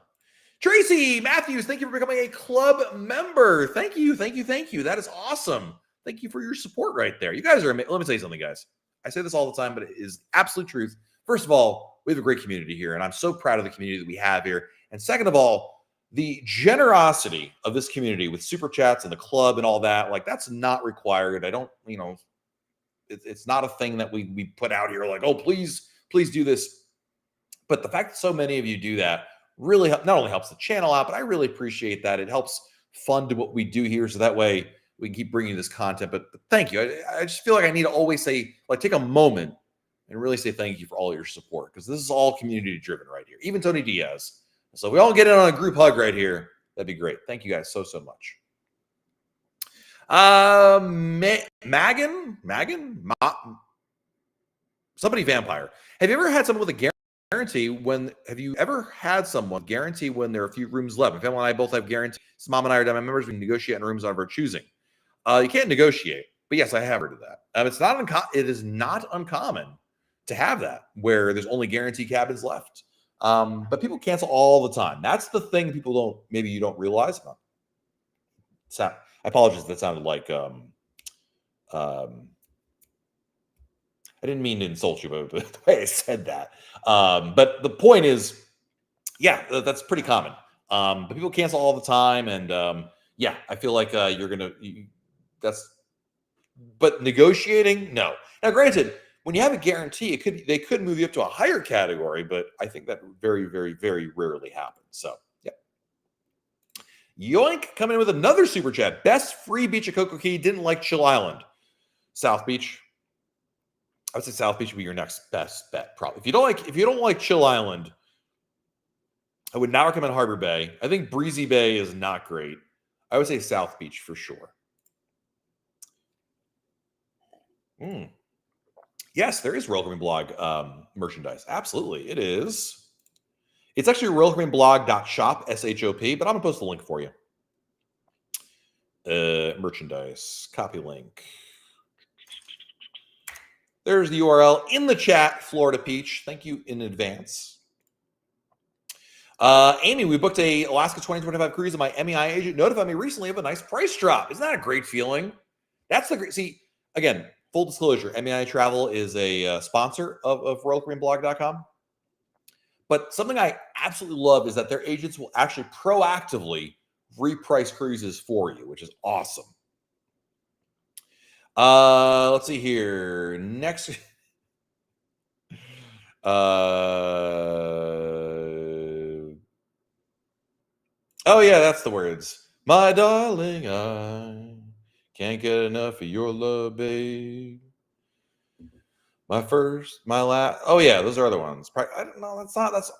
Tracy Matthews, thank you for becoming a club member. Thank you. That is awesome. Thank you for your support right there. You guys are amazing. Let me tell you something, guys. I say this all the time, but it is absolute truth. First of all, we have a great community here, and I'm so proud of the community that we have here. And second of all, the generosity of this community with super chats and the club and all that, like that's not required. I don't, it's not a thing that we put out here like, oh, please do this. But the fact that so many of you do that really not only helps the channel out, but I really appreciate that. It helps fund what we do here, so that way we can keep bringing you this content. But thank you. I just feel like I need to always say, like, take a moment and really say thank you for all your support, because this is all community driven right here. Even Tony Diaz. So if we all get in on a group hug right here, that'd be great. Thank you guys so much. Somebody vampire. Have you ever had someone with a guarantee when there are a few rooms left? My family and I both have guarantees. So mom and I are demo members. We can negotiate on rooms of our choosing. You can't negotiate, but yes, I have heard of that. It is not uncommon to have that where there's only guarantee cabins left. But people cancel all the time. That's the thing maybe you don't realize about. I apologize if that sounded like I didn't mean to insult you, but the way I said that. But the point is, yeah, that's pretty common. But people cancel all the time, and yeah, I feel like but negotiating, no. Now, granted, when you have a guarantee, they could move you up to a higher category, but I think that very, very, very rarely happens. So, yeah. Yoink coming in with another super chat. Best free beach at Coco Key. Didn't like Chill Island. South Beach. I would say South Beach would be your next best bet, probably. If you don't like Chill Island, I would not recommend Harbor Bay. I think Breezy Bay is not great. I would say South Beach for sure. Yes, there is Royal Caribbean Blog merchandise. Absolutely, it is. It's actually royalcaribbeanblog.shop, SHOP, but I'm going to post the link for you. Merchandise, copy link. There's the URL in the chat, Florida Peach. Thank you in advance. Amy, we booked a Alaska 2025 cruise, and my MEI agent notified me recently of a nice price drop. Isn't that a great feeling? That's the great. See, again, full disclosure, MEI Travel is a sponsor of RoyalCaribbeanBlog.com. But something I absolutely love is that their agents will actually proactively reprice cruises for you, which is awesome. Let's see here. Next. Oh yeah, that's the words. My darling, I can't get enough of your love, babe. My first, my last. Oh yeah, those are other ones. I don't know.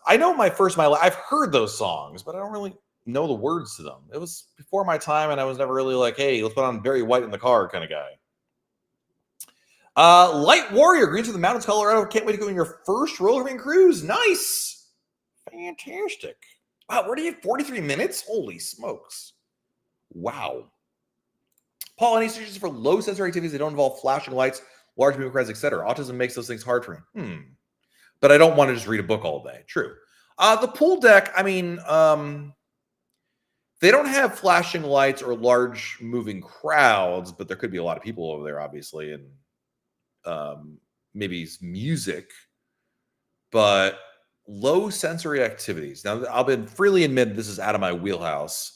I know my first, my last. I've heard those songs, but I don't really know the words to them. It was before my time, and I was never really like, hey, let's put on Barry White in the car kind of guy. Light Warrior, Greens of the Mountains, Colorado. Can't wait to go on your first Royal Caribbean cruise. Nice. Fantastic. Wow, where do you have 43 minutes? Holy smokes. Wow. Paul, any suggestions for low sensory activities that don't involve flashing lights, large moving crowds, etc.? Autism makes those things hard for me. But I don't want to just read a book all day. True. The pool deck, I mean, they don't have flashing lights or large moving crowds, but there could be a lot of people over there, obviously, and maybe music, but low sensory activities. Now, I'll be freely admit this is out of my wheelhouse.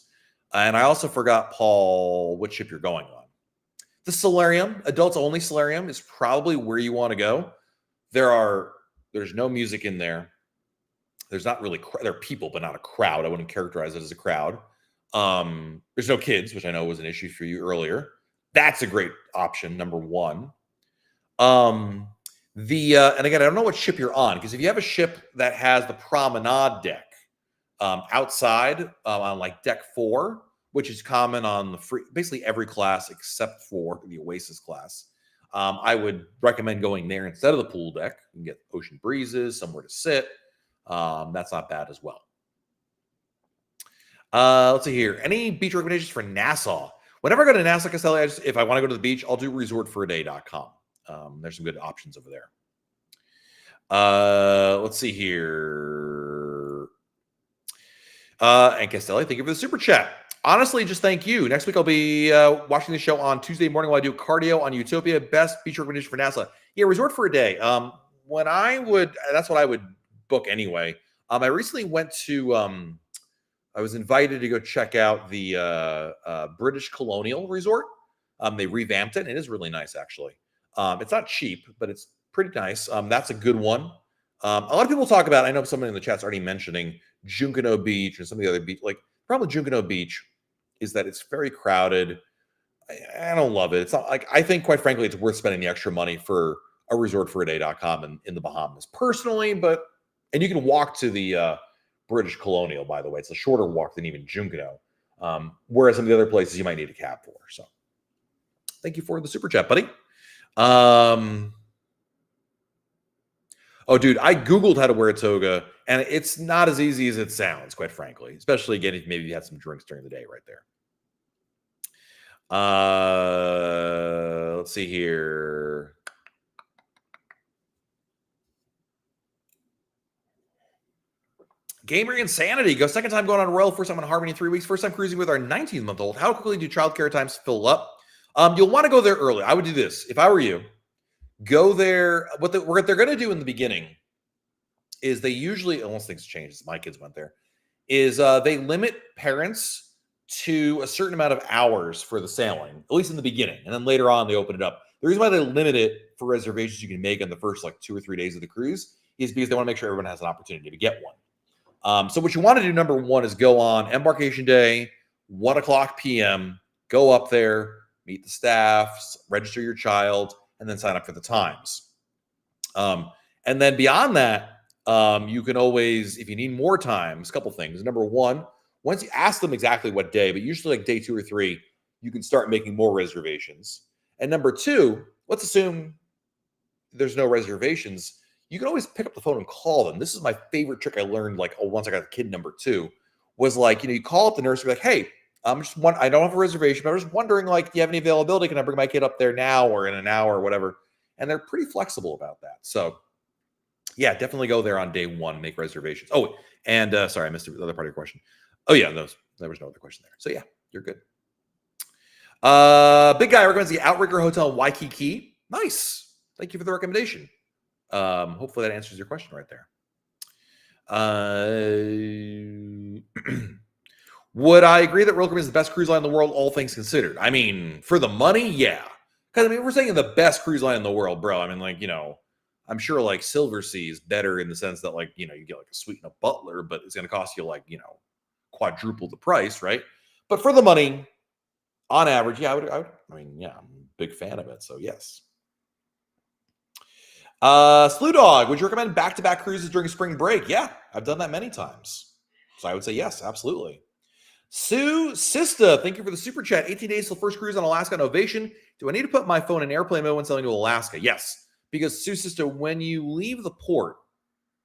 And I also forgot, Paul, what ship you're going on. The solarium, adults only solarium, is probably where you want to go. There's no music in there. There's not really, there are people, but not a crowd. I wouldn't characterize it as a crowd. There's no kids, which I know was an issue for you earlier. That's a great option, number one. And again, I don't know what ship you're on, because if you have a ship that has the promenade deck outside on like deck 4, which is common on basically every class except for the Oasis class, I would recommend going there instead of the pool deck. You can get ocean breezes, somewhere to sit. That's not bad as well. Let's see here. Any beach recommendations for Nassau? Whenever I go to Nassau, Castelli, if I want to go to the beach, I'll do resortforaday.com. There's some good options over there. Let's see here. And Castelli, thank you for the super chat. Honestly, just thank you. Next week, I'll be watching the show on Tuesday morning while I do cardio on Utopia. Best beach recommendation for Nassau. Yeah, resort for a day. That's what I would book anyway. I recently went to I was invited to go check out the British Colonial Resort. They revamped it. And it is really nice, actually. It's not cheap, but it's pretty nice. That's a good one. A lot of people talk about, I know someone in the chat's already mentioning Junkanoo Beach and some of the other beach. Like, the problem with Junkanoo Beach is that it's very crowded. I don't love it. It's not like, I think, quite frankly, it's worth spending the extra money for a resortforaday.com in the Bahamas personally, and you can walk to the British Colonial, by the way. It's a shorter walk than even Junkanoo. Whereas some of the other places you might need a cab for. So thank you for the super chat, buddy. Oh, dude, I Googled how to wear a toga, and it's not as easy as it sounds, quite frankly, especially, again, if maybe you had some drinks during the day right there. Let's see here. Gamer Insanity goes, second time going on Royal, first time on Harmony in 3 weeks, first time cruising with our 19-month-old. How quickly do childcare times fill up? You'll want to go there early. I would do this. If I were you, go there. What they're going to do in the beginning is they usually, unless things change, my kids went there, is they limit parents to a certain amount of hours for the sailing, at least in the beginning. And then later on, they open it up. The reason why they limit it for reservations you can make on the first 2 or 3 days of the cruise is because they want to make sure everyone has an opportunity to get one. So what you want to do, number one, is go on embarkation day, 1 o'clock p.m., go up there, meet the staff, register your child, and then sign up for the times. And then beyond that, you can always, if you need more times, a couple things. Number one, once you ask them exactly what day, but usually day 2 or 3, you can start making more reservations. And number two, let's assume there's no reservations. You can always pick up the phone and call them. This is my favorite trick I learned, once I got kid number 2, was you call up the nurse and be like, hey, I don't have a reservation, but I was just wondering, do you have any availability? Can I bring my kid up there now or in an hour or whatever? And they're pretty flexible about that. So yeah, definitely go there on day 1, make reservations. Oh, and sorry, I missed the other part of your question. Oh yeah, there was no other question there. So yeah, you're good. Big Guy recommends the Outrigger Hotel in Waikiki. Nice. Thank you for the recommendation. Hopefully that answers your question right there. Would I agree that Royal Caribbean is the best cruise line in the world, all things considered? I mean, for the money, yeah. Because we're saying the best cruise line in the world, bro. I mean, I'm sure Silversea is better in the sense that you get a suite and a butler, but it's going to cost you quadruple the price, right? But for the money, on average, yeah, I mean, yeah, I'm a big fan of it. So yes. Slew Dog, would you recommend back-to-back cruises during spring break? Yeah, I've done that many times. So I would say yes, absolutely. Sue Sista, thank you for the super chat. 18 days till first cruise on Alaska on Ovation. Do I need to put my phone in airplane mode when sailing to Alaska? Yes, because Sue Sista, when you leave the port,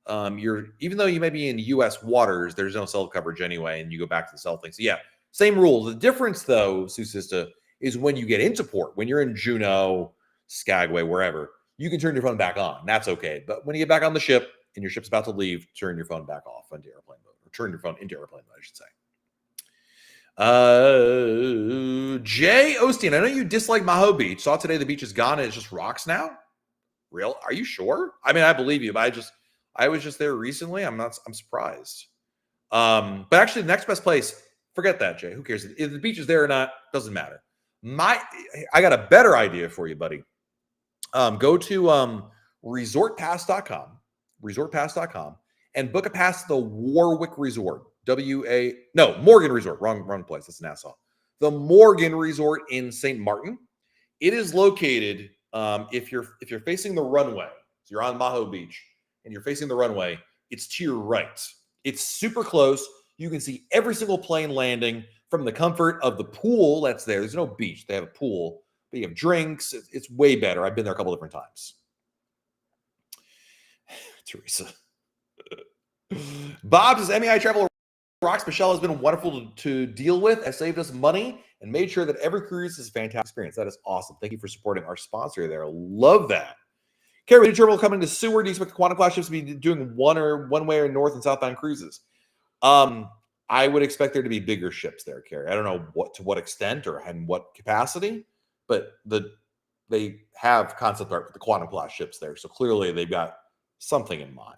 even though you may be in U.S. waters, there's no cell coverage anyway, and you go back to the cell thing. So yeah, same rule. The difference, though, Sue Sista, is when you get into port, when you're in Juneau, Skagway, wherever, you can turn your phone back on. That's okay. But when you get back on the ship and your ship's about to leave, turn your phone back off into airplane mode, or turn your phone into airplane mode, I should say. Jay Osteen, I know you dislike Maho Beach. Saw today the beach is gone and it's just rocks now. Real? Are you sure? I mean, I believe you, but I was just there recently. I'm surprised. But actually, the next best place, forget that, Jay. Who cares if the beach is there or not? Doesn't matter. I got a better idea for you, buddy. Go to resortpass.com, and book a pass to the Warwick Resort. Morgan Resort. Wrong place. That's Nassau. The Morgan Resort in St. Martin. It is located, if you're facing the runway, so you're on Maho Beach and you're facing the runway, it's to your right. It's super close. You can see every single plane landing from the comfort of the pool that's there. There's no beach. They have a pool. But you have drinks. It's way better. I've been there a couple different times. Teresa. Bob says, MEI Travel rocks. Michelle has been wonderful to deal with. Has saved us money and made sure that every cruise is a fantastic experience. That is awesome. Thank you for supporting our sponsor there. Love that. Carrie, new terminal coming to Seward. Do you expect the Quantum Class ships to be doing one way or north and southbound cruises? I would expect there to be bigger ships there, Carrie. I don't know to what extent or in what capacity. But they have concept art for the Quantum Class ships there. So clearly they've got something in mind.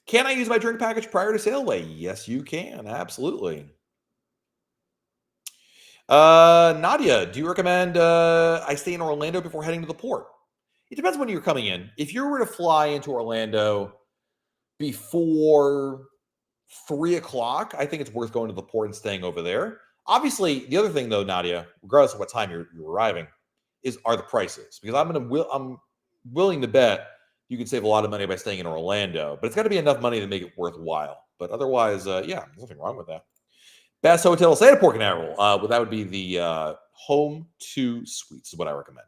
Can I use my drink package prior to sail away? Yes, you can. Absolutely. Nadia, do you recommend I stay in Orlando before heading to the port? It depends when you're coming in. If you were to fly into Orlando before 3 o'clock, I think it's worth going to the port and staying over there. Obviously, the other thing though, Nadia, regardless of what time you're arriving, are the prices, because I'm willing to bet you can save a lot of money by staying in Orlando, but it's got to be enough money to make it worthwhile. But otherwise, yeah, there's nothing wrong with that. Best hotel, stay at Port Canaveral. Well, that would be the Home 2 Suites is what I recommend.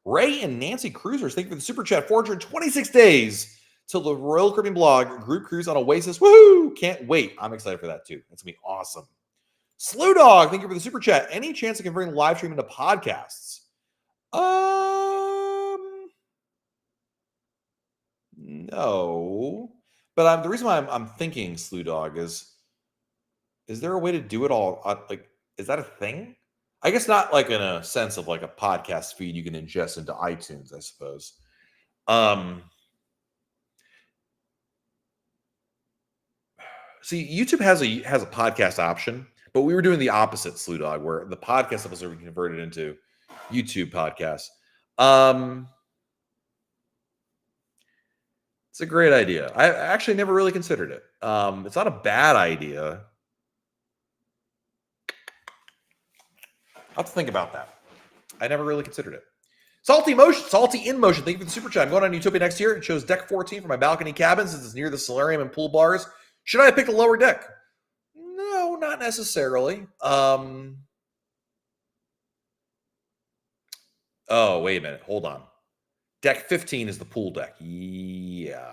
Ray and Nancy Cruisers, thank you for the super chat. 426 days till the Royal Caribbean blog group cruise on Oasis. Woohoo! Can't wait. I'm excited for that too. That's gonna be awesome. Slew Dog, thank you for the super chat. Any chance I can bring live stream into podcasts? No. But the reason why I'm thinking Slew Dog is there a way to do it all? Like, is that a thing? I guess not like in a sense of like a podcast feed you can ingest into iTunes, I suppose. See, YouTube has a podcast option, but we were doing the opposite, Slew Dog, where the podcast episodes were converted into YouTube podcasts. It's a great idea. I actually never really considered it. It's not a bad idea. I'll have to think about that. I never really considered it. Salty in motion. Thank you for the super chat. I'm going on Utopia next year. It shows deck 14 for my balcony cabin since it's near the solarium and pool bars. Should I have picked a lower deck? No, not necessarily. Oh, wait a minute. Hold on. Deck 15 is the pool deck. Yeah.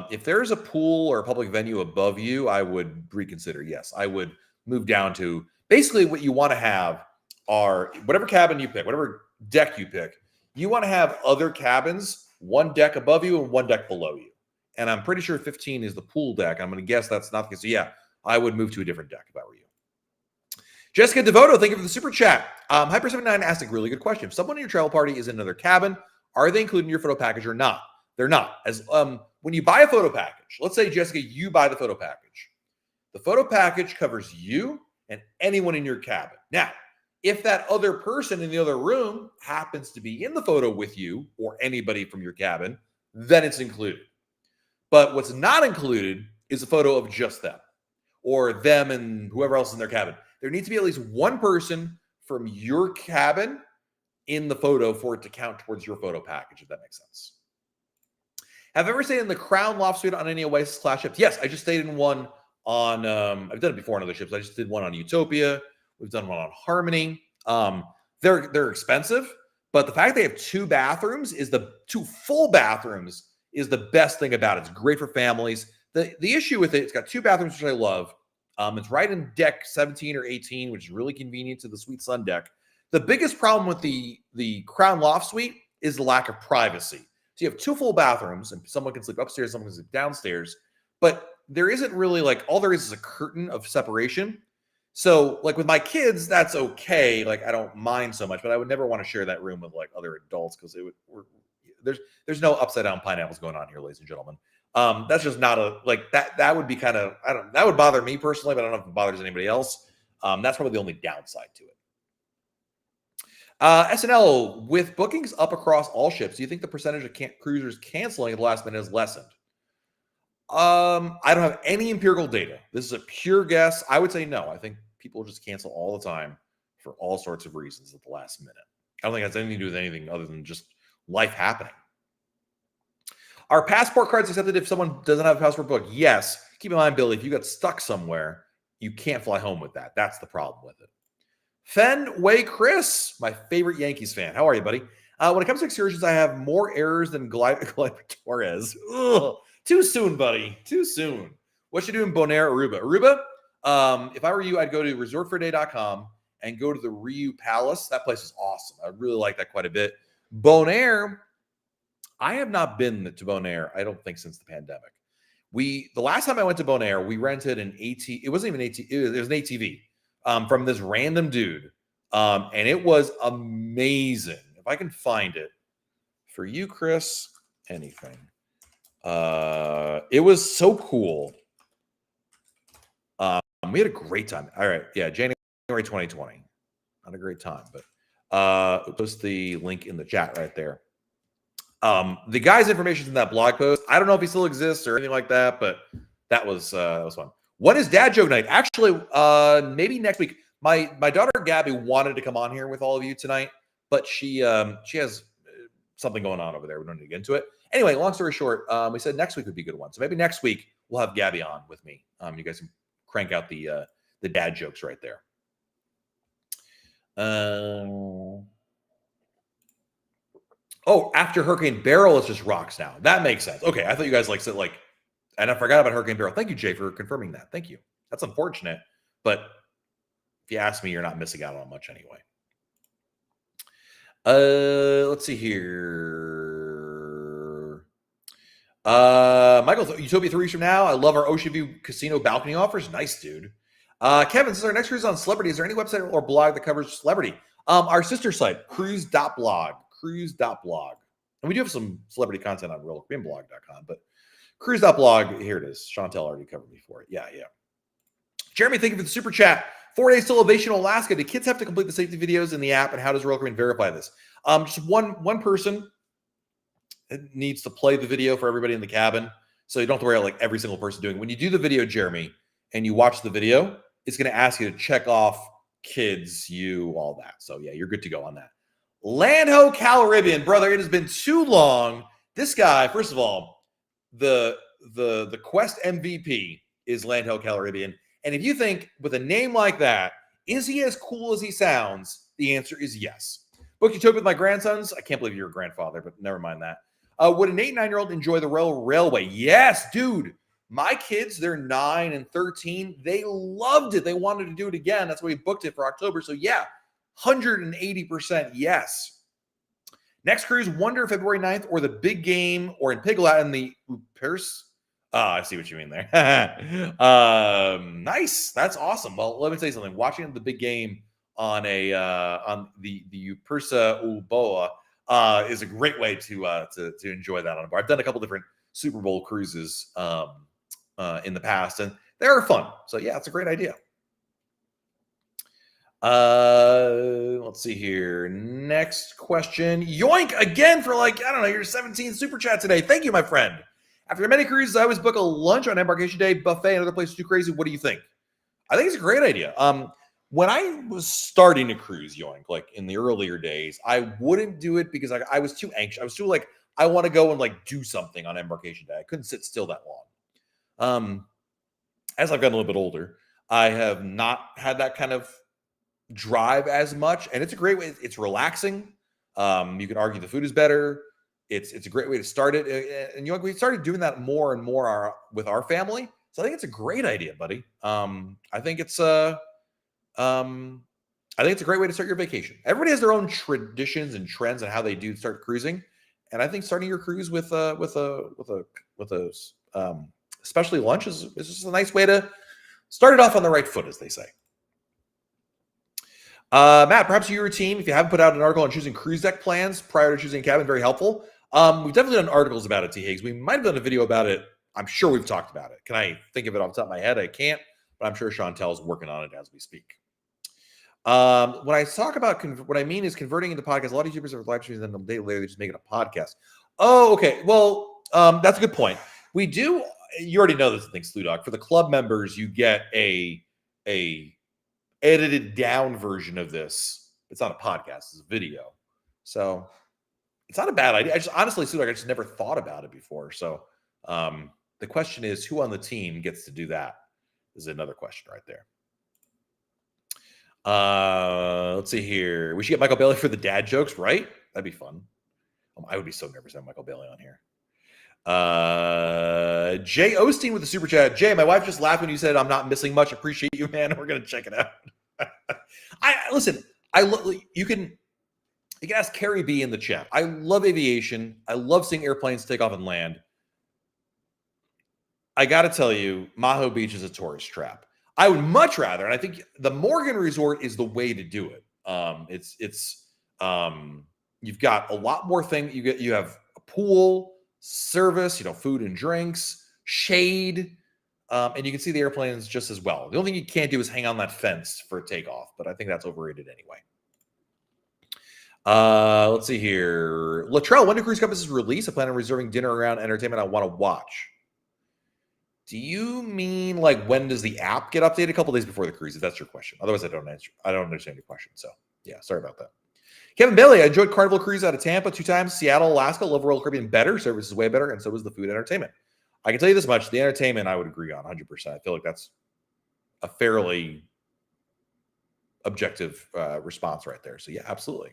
If there's a pool or a public venue above you, I would reconsider. Yes, I would move down to basically what you want to have are whatever cabin you pick, whatever deck you pick, you want to have other cabins, one deck above you and one deck below you. And I'm pretty sure 15 is the pool deck. I'm going to guess that's not the case. So yeah, I would move to a different deck if I were you. Jessica Devoto, thank you for the super chat. Hyper79 asked a really good question. If someone in your travel party is in another cabin, are they included in your photo package or not? They're not. As when you buy a photo package, let's say, Jessica, you buy the photo package. The photo package covers you and anyone in your cabin. Now, if that other person in the other room happens to be in the photo with you or anybody from your cabin, then it's included. But what's not included is a photo of just them or them and whoever else in their cabin. There needs to be at least one person from your cabin in the photo for it to count towards your photo package, if that makes sense. Have you ever stayed in the Crown Loft Suite on any Oasis class ships? Yes, I just stayed in one on, I've done it before on other ships. I just did one on Utopia. We've done one on Harmony. They're expensive, but the fact they have two full bathrooms is the best thing about it. It's great for families. The issue with it, it's got two bathrooms, which I love. It's right in deck 17 or 18, which is really convenient to the Sweet Sun deck. The biggest problem with the Crown Loft Suite is the lack of privacy. So you have two full bathrooms, and someone can sleep upstairs, someone can sleep downstairs, but there isn't really all there is a curtain of separation. So like with my kids, that's okay. Like I don't mind so much, but I would never want to share that room with like other adults because there's no upside down pineapples going on here, ladies and gentlemen. That's just not that would be kind of, that would bother me personally, but I don't know if it bothers anybody else. That's probably the only downside to it. SNL, with bookings up across all ships, do you think the percentage of cruisers canceling at the last minute has lessened? I don't have any empirical data. This is a pure guess. I would say no. I think people just cancel all the time for all sorts of reasons at the last minute. I don't think it has anything to do with anything other than just life happening. Are passport cards accepted if someone doesn't have a passport book? Yes. Keep in mind, Billy, if you got stuck somewhere, you can't fly home with that. That's the problem with it. Fenway Chris, my favorite Yankees fan. How are you, buddy? When it comes to excursions, I have more errors than Gleyber Torres. Ugh. Too soon, buddy. Too soon. What should you do in Bonaire, Aruba? Aruba, if I were you, I'd go to resortforday.com and go to the Riu Palace. That place is awesome. I really like that quite a bit. Bonaire, I have not been to Bonaire, I don't think, since the pandemic. The last time I went to Bonaire, we rented an AT. It wasn't even AT. It was an ATV from this random dude, and it was amazing. If I can find it for you, Chris, anything. It was so cool. We had a great time. All right. Yeah. January 2020. Not a great time, but post the link in the chat right there. The guy's information is in that blog post. I don't know if he still exists or anything like that, but that was fun. When is dad joke night? Actually, maybe next week. My daughter Gabby wanted to come on here with all of you tonight, but she has something going on over there. We don't need to get into it. Anyway, long story short, we said next week would be a good one. So maybe next week we'll have Gabby on with me. You guys can crank out the dad jokes right there. Oh, after Hurricane Beryl, it's just rocks now. That makes sense. Okay, I thought you guys said and I forgot about Hurricane Beryl. Thank you, Jay, for confirming that. Thank you. That's unfortunate, but if you ask me, you're not missing out on much anyway. Let's see here. Michael, Utopia 3 weeks from now. I love our Ocean View Casino balcony offers. Nice, dude. Kevin, this is our next cruise on celebrity. Is there any website or blog that covers celebrity? Our sister site, cruise.blog. Cruise.blog. And we do have some celebrity content on realkoreanblog.com, but cruise.blog, here it is. Chantel already covered me for it. Yeah. Jeremy, thank you for the super chat. 4 days to Elevation, Alaska. Do kids have to complete the safety videos in the app, and how does Royal Caribbean verify this? Just one person needs to play the video for everybody in the cabin, so you don't have to worry about every single person doing it. When you do the video, Jeremy, and you watch the video, it's going to ask you to check off kids, all that. So yeah, you're good to go on that. Landho Caribbean, brother, it has been too long. This guy, first of all, the Quest MVP is Landho Caribbean. And if you think with a name like that, is he as cool as he sounds? The answer is yes. Book Utopia with my grandsons. I can't believe you're a grandfather, but never mind that. Would an 8 and 9-year-old enjoy the railway? Yes, dude. My kids, they're 9 and 13. They loved it. They wanted to do it again. That's why we booked it for October. So yeah, 180% yes. Next cruise, Wonder February 9th, or the big game, or in Piglet in the Pierce. I see what you mean there. Nice. That's awesome. Well, let me tell you something. Watching the big game on the Upersa Ulboa is a great way to enjoy that on a bar. I've done a couple different Super Bowl cruises in the past, and they're fun. So yeah, it's a great idea. Let's see here. Next question. Yoink again for your 17th super chat today. Thank you, my friend. After many cruises, I always book a lunch on embarkation day, buffet, and other places too crazy. What do you think? I think it's a great idea. When I was starting to cruise, Yoink, in the earlier days, I wouldn't do it because I was too anxious. I was too I want to go and do something on embarkation day. I couldn't sit still that long. As I've gotten a little bit older, I have not had that kind of drive as much, and it's a great way. It's relaxing. You can argue the food is better. It's a great way to start it, and we started doing that more and more with our family. So I think it's a great idea, buddy. I think it's a great way to start your vacation. Everybody has their own traditions and trends on how they do start cruising, and I think starting your cruise with a especially lunch is just a nice way to start it off on the right foot, as they say. Matt, perhaps your team, if you haven't put out an article on choosing cruise deck plans prior to choosing a cabin, very helpful. We've definitely done articles about it, T. Higgs. We might have done a video about it. I'm sure we've talked about it. Can I think of it off the top of my head? I can't, but I'm sure Chantel's working on it as we speak. When I talk about what I mean is converting into podcasts. A lot of YouTubers have live streams, and then a day later they just make it a podcast. Oh, okay. Well, that's a good point. We do. You already know this thing, Slew Dog. For the club members, you get a edited down version of this. It's not a podcast; it's a video. So it's not a bad idea. I just honestly, Slew Dog, I just never thought about it before. So the question is, who on the team gets to do that? Is another question right there. Let's see here. We should get Michael Bailey for the dad jokes, right? That'd be fun. I would be so nervous to have Michael Bailey on here. Jay Osteen with the super chat. Jay, my wife just laughed when you said I'm not missing much. Appreciate you, man. We're gonna check it out. You can ask Carrie B in the chat. I love aviation. I love seeing airplanes take off and land. I got to tell you, Maho Beach is a tourist trap. I would much rather, and I think the Morgan Resort is the way to do it. You've got a lot more things. You have a pool, service, food and drinks, shade, and you can see the airplanes just as well. The only thing you can't do is hang on that fence for takeoff, but I think that's overrated anyway. Let's see here. Latrell, when do cruise companies release? I plan on reserving dinner around entertainment I want to watch. Do you mean like when does the app get updated? A couple days before the cruise, if that's your question. Otherwise, I don't understand your question. So yeah, sorry about that. Kevin Bailey, I enjoyed Carnival Cruise out of Tampa 2 times. Seattle, Alaska, love Royal Caribbean better. Service is way better, and so was the food entertainment. I can tell you this much. The entertainment, I would agree on 100%. I feel like that's a fairly objective response right there. So yeah, absolutely.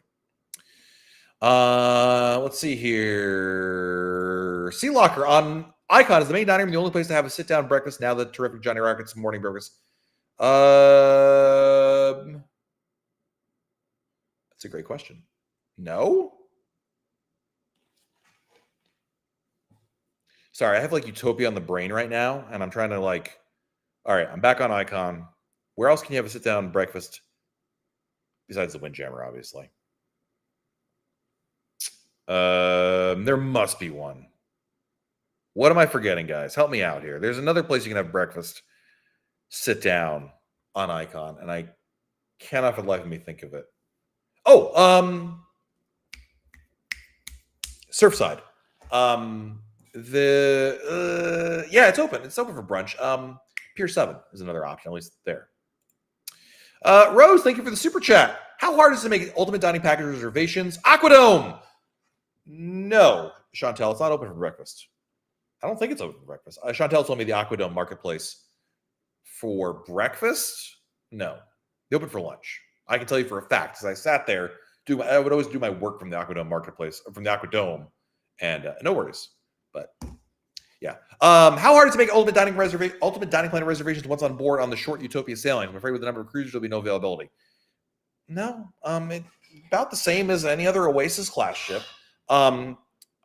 Let's see here. Sea Locker on Icon is the main dining room the only place to have a sit-down breakfast now that terrific Johnny Rockets morning breakfast. That's a great question. No? Sorry, I have like Utopia on the brain right now, and I'm trying to all right, I'm back on Icon. Where else can you have a sit-down breakfast besides the Windjammer, obviously? There must be one. What am I forgetting, guys? Help me out here. There's another place you can have breakfast, sit down on Icon, and I cannot for the life of me think of it. Oh, Surfside. Yeah, it's open. It's open for brunch. Pier 7 is another option, at least there. Rose, thank you for the super chat. How hard is it to make ultimate dining package reservations? Aquadome. No, Chantel, it's not open for breakfast. I don't think it's open for breakfast. Chantel told me the Aquadome Marketplace for breakfast. No, they open for lunch. I can tell you for a fact, because I sat there. I would always do my work from the Aquadome Marketplace, from the Aquadome, and no worries. But yeah, how hard is it to make ultimate dining plan reservations once on board on the short Utopia sailing? I'm afraid with the number of cruisers, there'll be no availability. No, it's about the same as any other Oasis class ship.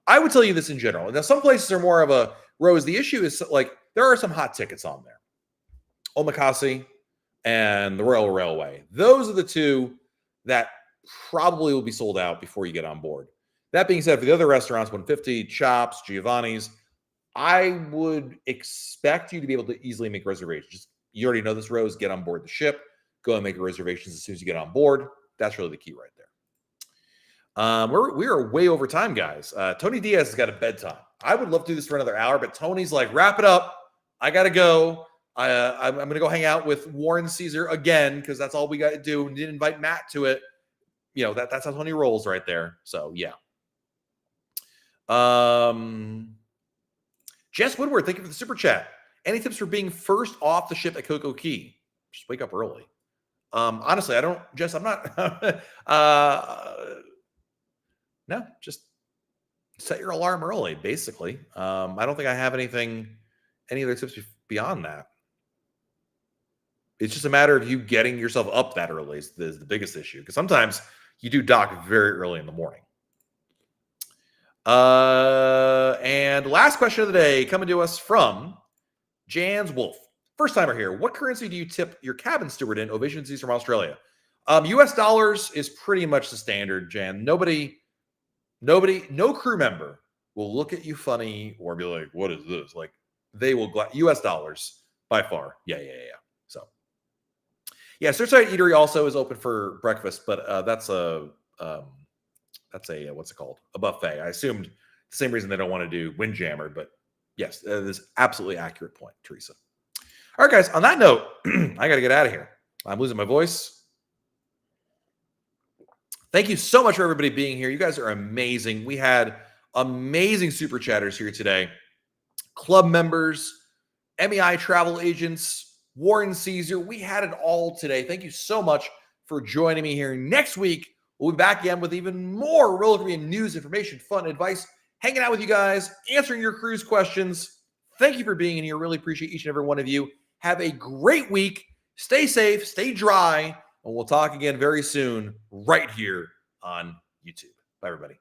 I would tell you this in general. Now, some places are more of a Rose. The issue is there are some hot tickets on there. Omakase and the Royal Railway. Those are the two that probably will be sold out before you get on board. That being said, for the other restaurants, 150, Chops, Giovanni's, I would expect you to be able to easily make reservations. You already know this, Rose. Get on board the ship. Go and make reservations as soon as you get on board. That's really the key right there. We are way over time, guys. Tony Diaz has got a bedtime. I would love to do this for another hour, but Tony's like, wrap it up. I got to go. I'm going to go hang out with Warren Caesar again because that's all we got to do. We didn't invite Matt to it. That's how Tony rolls right there. So, yeah. Jess Woodward, thank you for the super chat. Any tips for being first off the ship at Coco Key? Just wake up early. Honestly, I'm not. No, just set your alarm early, basically. I don't think I have any other tips beyond that. It's just a matter of you getting yourself up that early is the biggest issue. Because sometimes you do dock very early in the morning. And last question of the day coming to us from Jan's Wolf. First timer here. What currency do you tip your cabin steward in? Ovations from Australia. US dollars is pretty much the standard, Jan. No crew member will look at you funny or be like, what is this? They will US dollars by far. Yeah. So yeah, Surfside Eatery also is open for breakfast, but that's a what's it called? A buffet. I assumed the same reason they don't want to do Windjammer, but yes, that is absolutely accurate point, Teresa. All right, guys, on that note, I got to get out of here. I'm losing my voice. Thank you so much for everybody being here. You guys are amazing. We had amazing super chatters here today. Club members, MEI travel agents, Warren Caesar. We had it all today. Thank you so much for joining me here. Next week, we'll be back again with even more Royal Caribbean news, information, fun, advice, hanging out with you guys, answering your cruise questions. Thank you for being in here. Really appreciate each and every one of you. Have a great week. Stay safe, stay dry, and we'll talk again very soon right here on YouTube. Bye, everybody.